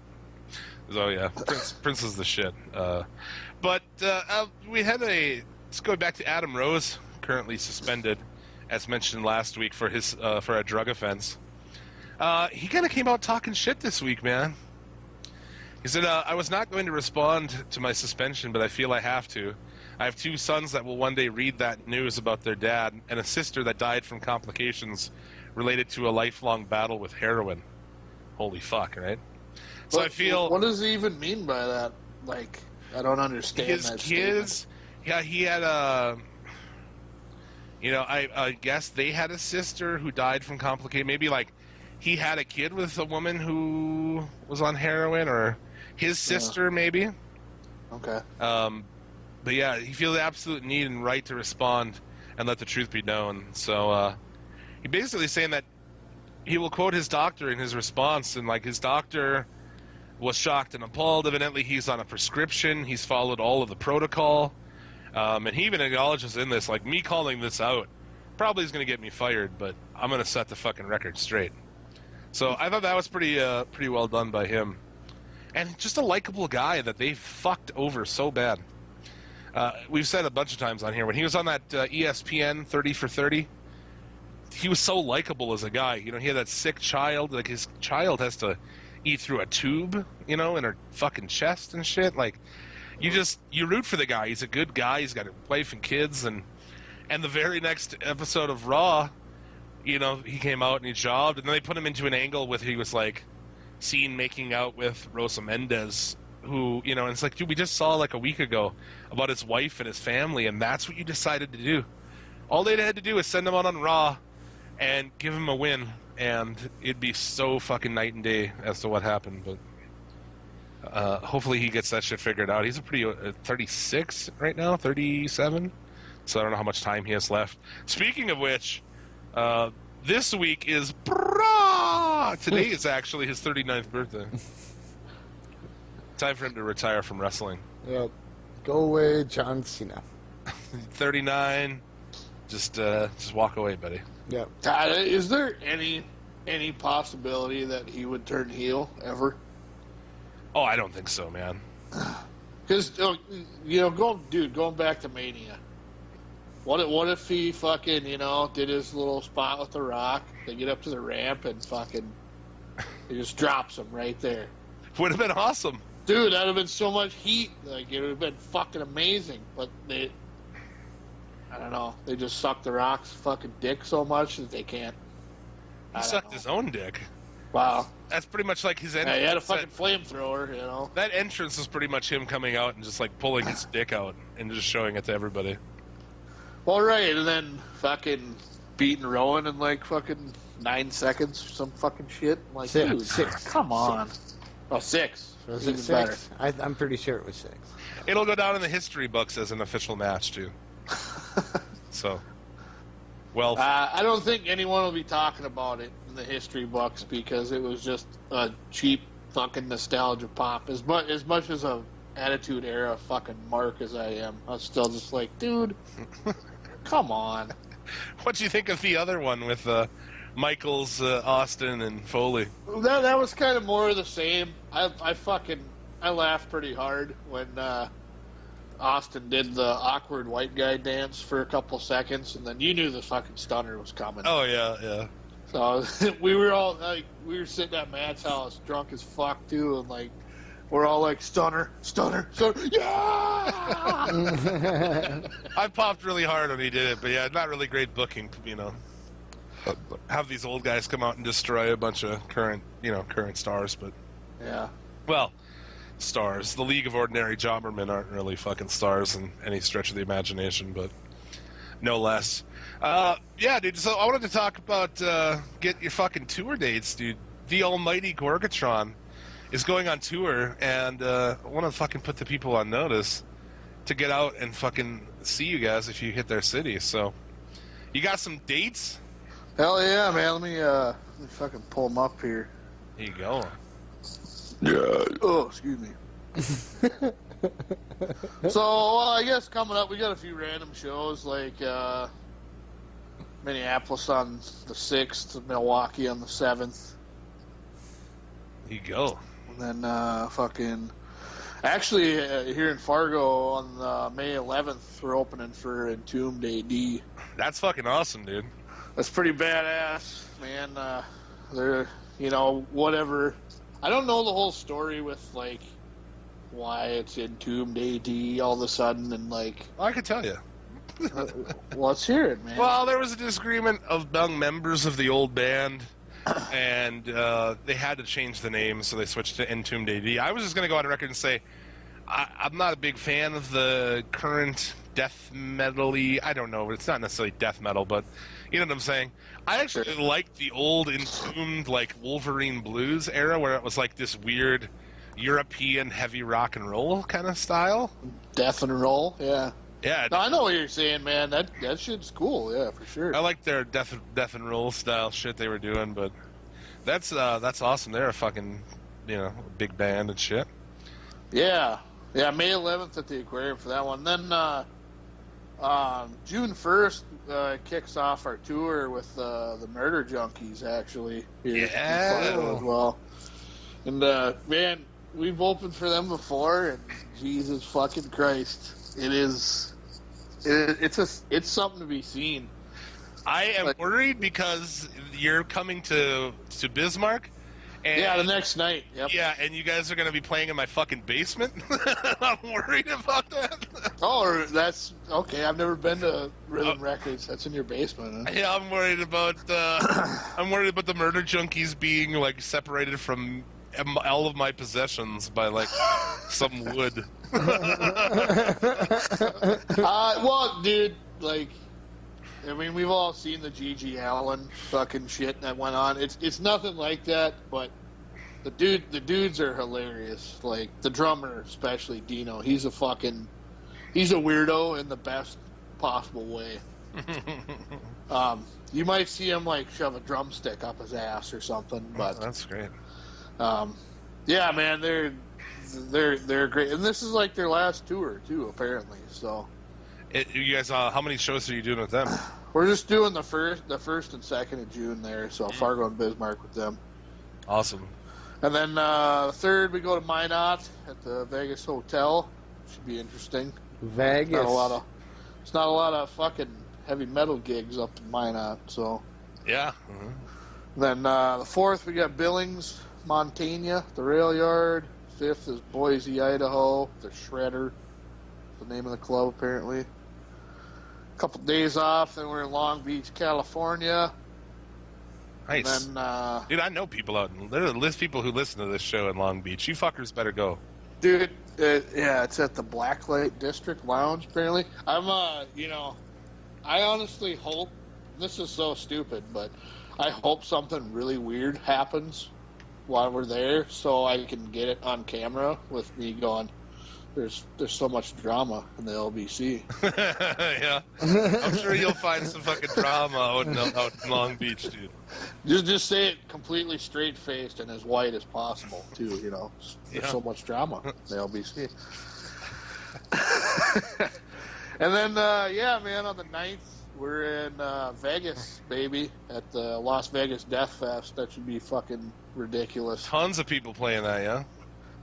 Oh yeah, Prince is the shit. But we had let's go back to Adam Rose, currently suspended, as mentioned last week for his for a drug offense. He kind of came out talking shit this week, man. He said, "I was not going to respond to my suspension, but I feel I have to. I have 2 sons that will one day read that news about their dad, and a sister that died from complications related to a lifelong battle with heroin." Holy fuck, right? So I feel. What does he even mean by that? Like, I don't understand his that kids. statement. Yeah, he had a. I guess they had a sister who died from complicated. Maybe like he had a kid with a woman who was on heroin, or his sister, maybe. Okay. But yeah, he feels the absolute need and right to respond and let the truth be known. So he basically saying that he will quote his doctor in his response, and like his doctor was shocked and appalled. Evidently, he's on a prescription. He's followed all of the protocol. And he even acknowledges in this, like, me calling this out probably is going to get me fired, but I'm going to set the fucking record straight. So I thought that was pretty well done by him. And just a likable guy that they fucked over so bad. We've said a bunch of times on here, when he was on that ESPN 30 for 30, he was so likable as a guy. You know, he had that sick child. Like, his child has to eat through a tube, in her fucking chest and shit. Like, you root for the guy. He's a good guy. He's got a wife and kids. And the very next episode of Raw, he came out and he jobbed. And then they put him into an angle with he was, like, seen making out with Rosa Mendez, who, and it's like, dude, we just saw, like, a week ago about his wife and his family, and that's what you decided to do. All they had to do is send him out on Raw and give him a win, and it'd be so fucking night and day as to what happened. But hopefully he gets that shit figured out. He's a pretty 36 right now, 37. So I don't know how much time he has left. Speaking of which, this week is today is actually his 39th birthday. Time for him to retire from wrestling. Yep. Go away, John Cena. 39. Just walk away, buddy. Yep. Is there any possibility that he would turn heel ever? Oh, I don't think so, man. Because going back to Mania, what if he fucking did his little spot with The Rock? They get up to the ramp and fucking he just drops him right there. Would have been awesome, dude. That'd have been so much heat. Like, it would have been fucking amazing. But I don't know. They just suck The Rock's fucking dick so much that they can't. He sucked his own dick. Wow. That's pretty much like his entrance. Yeah, he had a fucking flamethrower, That entrance was pretty much him coming out and just, like, pulling his dick out and just showing it to everybody. Well, right, and then fucking beating Rowan in, like, fucking 9 seconds or some fucking shit. Like, dude, come on. 6. Oh, 6. Was it 6? I'm pretty sure it was 6. It'll go down in the history books as an official match, too. So, well, I don't think anyone will be talking about it in the history books because it was just a cheap fucking nostalgia pop. As much as a Attitude Era fucking mark as I am, I was still just like, dude, come on. What do you think of the other one with Michaels, Austin, and Foley? That was kind of more of the same. I laughed pretty hard when Austin did the awkward white guy dance for a couple seconds, and then you knew the fucking stunner was coming. Oh yeah. So we were sitting at Matt's house, drunk as fuck too, and like we're all like stunner, yeah. I popped really hard when he did it, but yeah, not really great booking, Have these old guys come out and destroy a bunch of current stars, but yeah. Well, stars. The League of Ordinary Jobbermen aren't really fucking stars in any stretch of the imagination, but no less. Yeah, dude, so I wanted to talk about get your fucking tour dates, dude. The almighty Gorgatron is going on tour, and I want to fucking put the people on notice to get out and fucking see you guys if you hit their city. So, you got some dates? Hell yeah, man. Let me fucking pull them up here. Here you go. Yeah. Oh, excuse me. So, I guess coming up, we got a few random shows like Minneapolis on the 6th, Milwaukee on the 7th. Here you go. And then actually here in Fargo on May 11th, we're opening for Entombed AD. That's fucking awesome, dude. That's pretty badass, man. They're, whatever. I don't know the whole story with, like, why it's Entombed AD all of a sudden, and, like... I could tell you. Let's hear it, man. Well, there was a disagreement among members of the old band, and they had to change the name, so they switched to Entombed AD. I was just going to go on record and say, I'm not a big fan of the current death metal-y, I don't know, it's not necessarily death metal, but you know what I'm saying? I actually liked the old Entombed, like, Wolverine Blues era, where it was like this weird European heavy rock and roll kind of style. Death and roll, yeah. Yeah. No, I know what you're saying, man. That shit's cool, yeah, for sure. I like their death and roll style shit they were doing, but that's awesome. They're a fucking, big band and shit. Yeah. Yeah, May 11th at the Aquarium for that one. Then June 1st kicks off our tour with the Murder Junkies, actually. Here in Fargo as well. And, man, we've opened for them before, and Jesus fucking Christ. It's something to be seen. I am worried because you're coming to Bismarck. And, yeah, the next night. Yep. Yeah, and you guys are going to be playing in my fucking basement. I'm worried about that. Oh, that's okay. I've never been to Rhythm Records. That's in your basement. Huh? Yeah, I'm worried about the Murder Junkies being like separated from all of my possessions by like some wood. Well, dude, like, I mean, we've all seen the G.G. Allen fucking shit that went on. It's nothing like that, but the dudes are hilarious. Like, the drummer, especially Dino, he's a weirdo in the best possible way. You might see him, like, shove a drumstick up his ass or something, but... Oh, that's great. Yeah, man, they're great. And this is, like, their last tour, too, apparently, so... You guys, how many shows are you doing with them? We're just doing the first and 2nd of June there, so Fargo and Bismarck with them. Awesome. And then the 3rd we go to Minot at the Vegas Hotel. Should be interesting. Vegas. It's not a lot of fucking heavy metal gigs up in Minot, so. Yeah. Then the 4th we got Billings, Montana, the Rail Yard. 5th is Boise, Idaho, the Shredder, the name of the club apparently. Couple days off, then we're in Long Beach, California. Nice. And then, dude, I know people there are people who listen to this show in Long Beach. You fuckers better go. Dude, it's at the Blacklight District Lounge, apparently. I honestly hope, this is so stupid, but I hope something really weird happens while we're there so I can get it on camera with me going, There's so much drama in the LBC. Yeah. I'm sure you'll find some fucking drama out in Long Beach, dude. Just say it completely straight-faced and as white as possible, too, There's so much drama in the LBC. And then, man, on the 9th, we're in Vegas, baby, at the Las Vegas Death Fest. That should be fucking ridiculous. Tons of people playing that,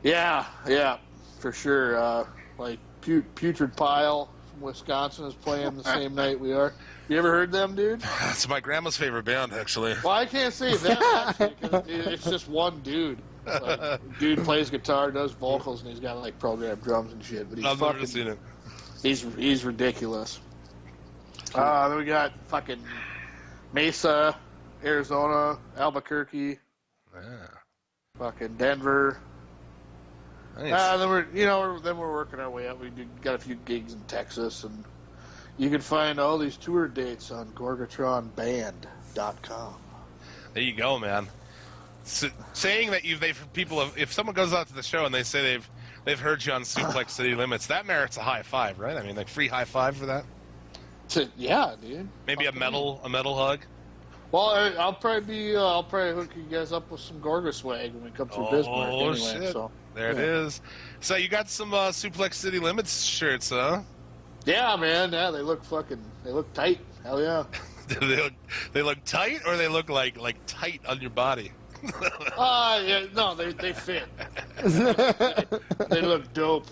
yeah? Yeah. For sure. Like, Putrid Pile from Wisconsin is playing the same night we are. You ever heard them, dude? It's my grandma's favorite band, actually. Well, I can't say that, actually, because it's just one dude. Like, dude plays guitar, does vocals, and he's got, like, programmed drums and shit. But I've never seen it. He's ridiculous. Then we got fucking Mesa, Arizona, Albuquerque, fucking Denver. Nice. Then we're working our way up. We got a few gigs in Texas, and you can find all these tour dates on GorgatronBand.com. There you go, man. Saying that if someone goes out to the show and they say they've heard you on Suplex City Limits, that merits a high five, right? I mean, like free high five for that. Yeah, dude. Maybe a metal hug. Well, I'll probably hook you guys up with some Gorga swag when we come through Bismarck. Oh, anyway, shit. So. There it is. So you got some Suplex City Limits shirts, huh? Yeah, man. Yeah, they look tight. Hell yeah. They look tight, or they look like tight on your body? Yeah, no, they fit. They look dope.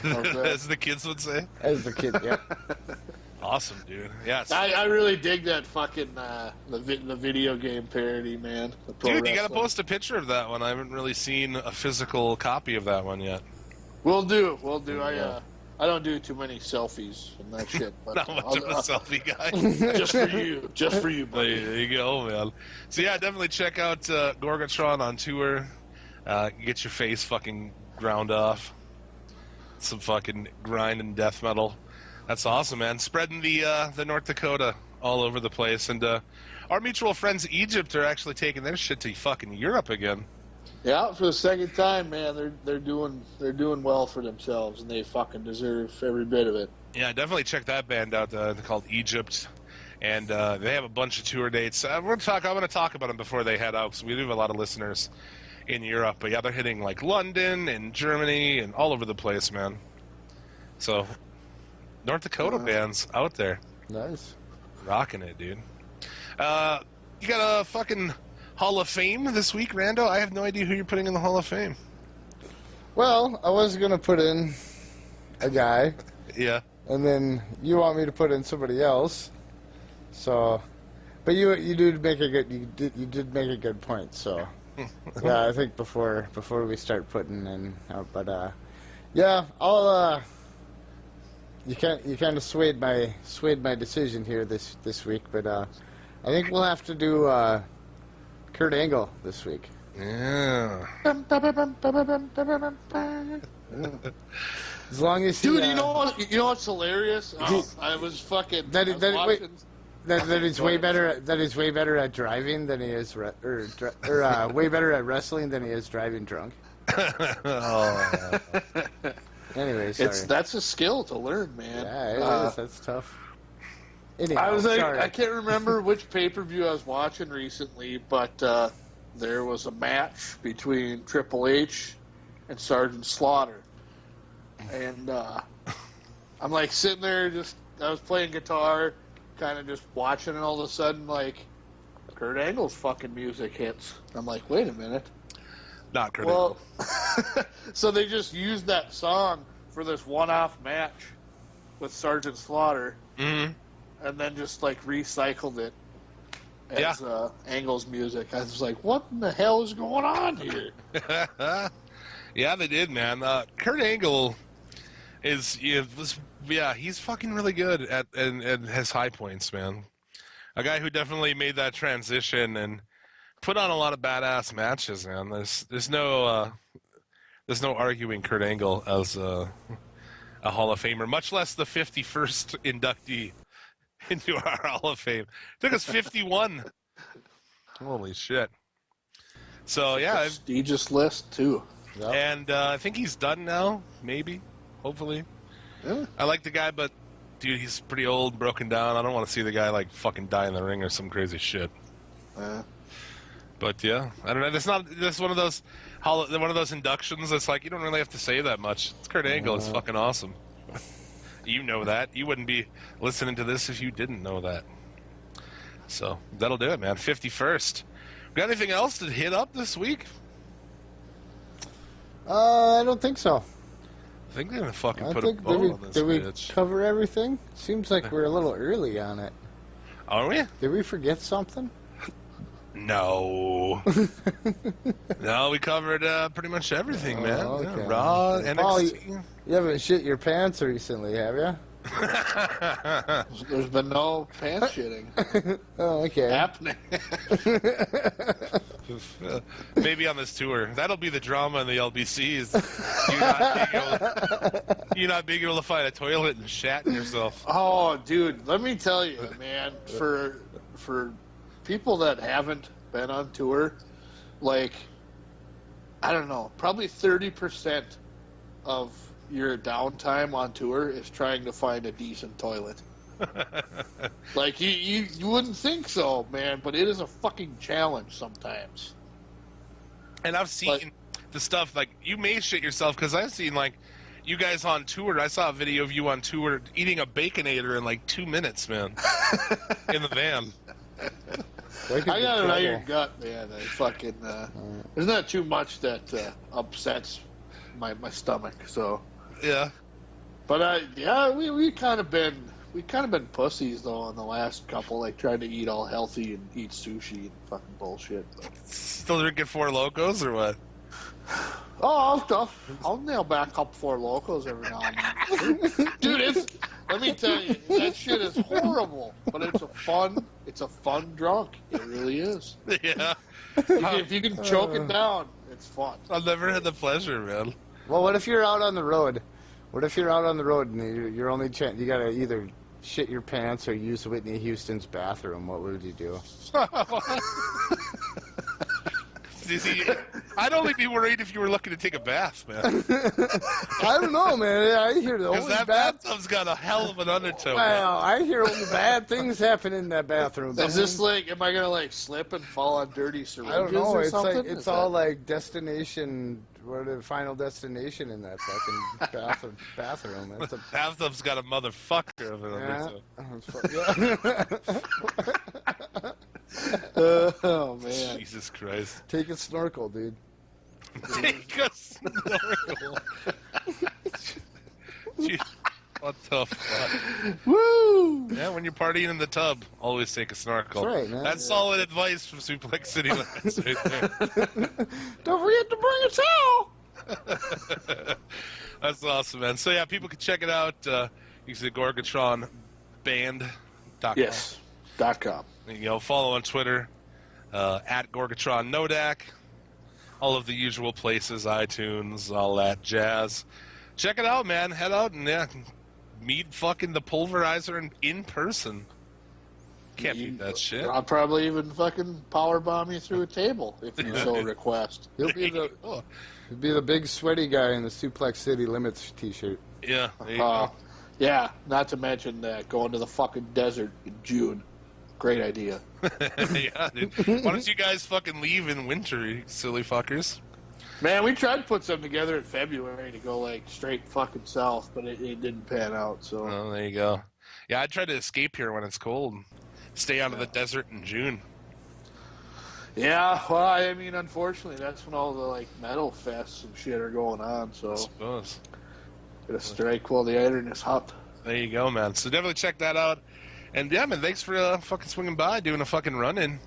Okay. As the kids would say. As the kid, yeah. Awesome, dude. Yeah. I really dig that fucking the video game parody, man. The pro Dude, you gotta wrestling. post a picture of that one. I haven't really seen a physical copy of that one yet. We'll do. I don't do too many selfies and that shit. But Not much of a selfie guy. just for you, buddy. There you go, man. So yeah, definitely check out Gorgatron on tour. Get your face fucking ground off. Some fucking grind and death metal. That's awesome, man. Spreading the North Dakota all over the place, and our mutual friends Egypt are actually taking their shit to fucking Europe again. Yeah, for the second time, man. They're doing well for themselves, and they fucking deserve every bit of it. Yeah, definitely check that band out. They're called Egypt, and they have a bunch of tour dates. I'm going to talk about them before they head out, because we do have a lot of listeners in Europe. But yeah, they're hitting like London and Germany and all over the place, man. So North Dakota bands out there, Nice. rocking it, dude. You got a fucking Hall of Fame this week, Rando? I have no idea who you're putting in the Hall of Fame. Well, I was going to put in a guy, Yeah. and then you want me to put in somebody else. So, but you did make a good make a good point. So, yeah, I think before we start putting in, yeah, I'll you kind of swayed my decision here this week, but I think we'll have to do Kurt Angle this week. Yeah. As long as Dude, you know what's hilarious? I was fucking. That I was wait. watching- That he's way better. That he's way better at driving than he is, way better at wrestling than he is driving drunk. Oh. Anyway, sorry. That's a skill to learn, man. Yeah, it is. That's tough. Anyhow, I was like, sorry. I can't remember which pay-per-view I was watching recently, but there was a match between Triple H and Sergeant Slaughter, and I'm like sitting there, I was playing guitar, kind of just watching, and all of a sudden, like, Kurt Angle's fucking music hits. I'm like, wait a minute. Not Kurt Well, Angle. so they just used that song for this one-off match with Sergeant Slaughter, Mm-hmm. and then just like recycled it as Angle's music. I was like, what in the hell is going on here? Yeah, they did, man. Kurt Angle is he's fucking really good at his high points, man. A guy who definitely made that transition and put on a lot of badass matches, man. There's no arguing Kurt Angle as a Hall of Famer, much less the 51st inductee into our Hall of Fame. Took us 51. Holy shit. So yeah, Prestigious list too. Yep. and I think he's done now, maybe, hopefully. Yeah. I like the guy, but dude, he's pretty old, broken down. I don't want to see the guy like fucking die in the ring or some crazy shit. But yeah, I don't know. That's one of those inductions. That's like you don't really have to say that much. It's Kurt Angle. It's fucking awesome. You know that. You wouldn't be listening to this if you didn't know that. So that'll do it, man. 51st. Got anything else to hit up this week? I don't think so. I think they're gonna fucking I put a think bow on this did we bitch. cover everything? Seems like we're a little early on it. Are we? Did we forget something? No. No, we covered pretty much everything, man. okay. Yeah, Raw, Okay. NXT. You haven't shit your pants recently, have you? There's been no pants shitting Oh, okay. happening. Maybe on this tour. That'll be the drama in the LBCs. You not being able to find a toilet and shatting yourself. Oh, dude, let me tell you, man. For people that haven't been on tour, like, I don't know, probably 30% of your downtime on tour is trying to find a decent toilet. Like, you wouldn't think so, man, but it is a fucking challenge sometimes. And I've seen the stuff, like, you may shit yourself, because I've seen, like, you guys on tour. I saw a video of you on tour eating a Baconator in, like, 2 minutes, man. In the van. I could I get got an trouble. iron gut, man. I fucking there's not too much that upsets my stomach. So, Yeah. but yeah, we kind of been pussies though in the last couple, like trying to eat all healthy and eat sushi and fucking bullshit. Still drinking Four Locos or what? Oh, I'll nail back a couple Four Locos every now and then. Dude, let me tell you, that shit is horrible, but it's a fun drunk. It really is. Yeah. If you can choke it down, it's fun. I've never had the pleasure, man. Well, what if you're out on the road? What if you're out on the road and your only chance, you gotta either shit your pants or use Whitney Houston's bathroom? What would you do? See, I'd only be worried if you were looking to take a bath, man. I don't know, man. I hear the Because only that bad. bathtub's got a hell of an undertow. Well, I hear only bad things happen in that bathroom. Is this like, am I gonna like slip and fall on dirty syringes I don't know. or It's something? like it's all like destination. What the final destination in that fucking bathroom? That's a Bathtub's got a motherfucker of it yeah. undertow. Oh man. Jesus Christ. Take a snorkel, dude. Take a snorkel. What the fuck? Woo! Yeah, when you're partying in the tub, always take a snorkel. That's right, man. That's solid advice from Suplex City Limits right there. Don't forget to bring a towel. That's awesome, man. So yeah, people can check it out. You can see GorgatronBand.com. Yes. .com. You know, follow on Twitter at Gorgatron Nodak. All of the usual places, iTunes, all that jazz. Check it out, man. Head out and meet fucking the Pulverizer in person. Can't beat that shit. I'll probably even fucking power bomb you through a table if you so request. He'll be the big sweaty guy in the Suplex City Limits t-shirt. Yeah. There you go. Yeah, not to mention that going to the fucking desert in June. Great idea. Yeah, dude. Why don't you guys fucking leave in winter, you silly fuckers? Man, we tried to put something together in February to go like straight fucking south, but it didn't pan out. So Oh, there you go. Yeah, I try to escape here when it's cold. Stay out of the desert in June. yeah, well, I mean, unfortunately, that's when all the like metal fests and shit are going on. So I suppose. gotta strike while the iron is hot. There you go, man. So definitely check that out. And yeah, man, thanks for fucking swinging by, doing a fucking run-in.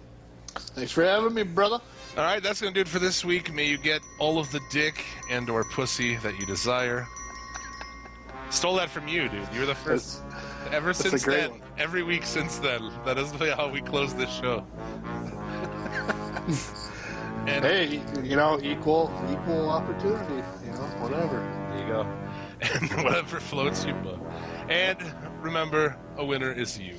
Thanks for having me, brother. All right, that's going to do it for this week. May you get all of the dick and or pussy that you desire. Stole that from you, dude. You were the first. Ever that's since a great then, one. every week since then, that is how we close this show. And Hey, you know, equal opportunity. You know, whatever. there you go. And whatever floats your boat. And remember, a winner is you.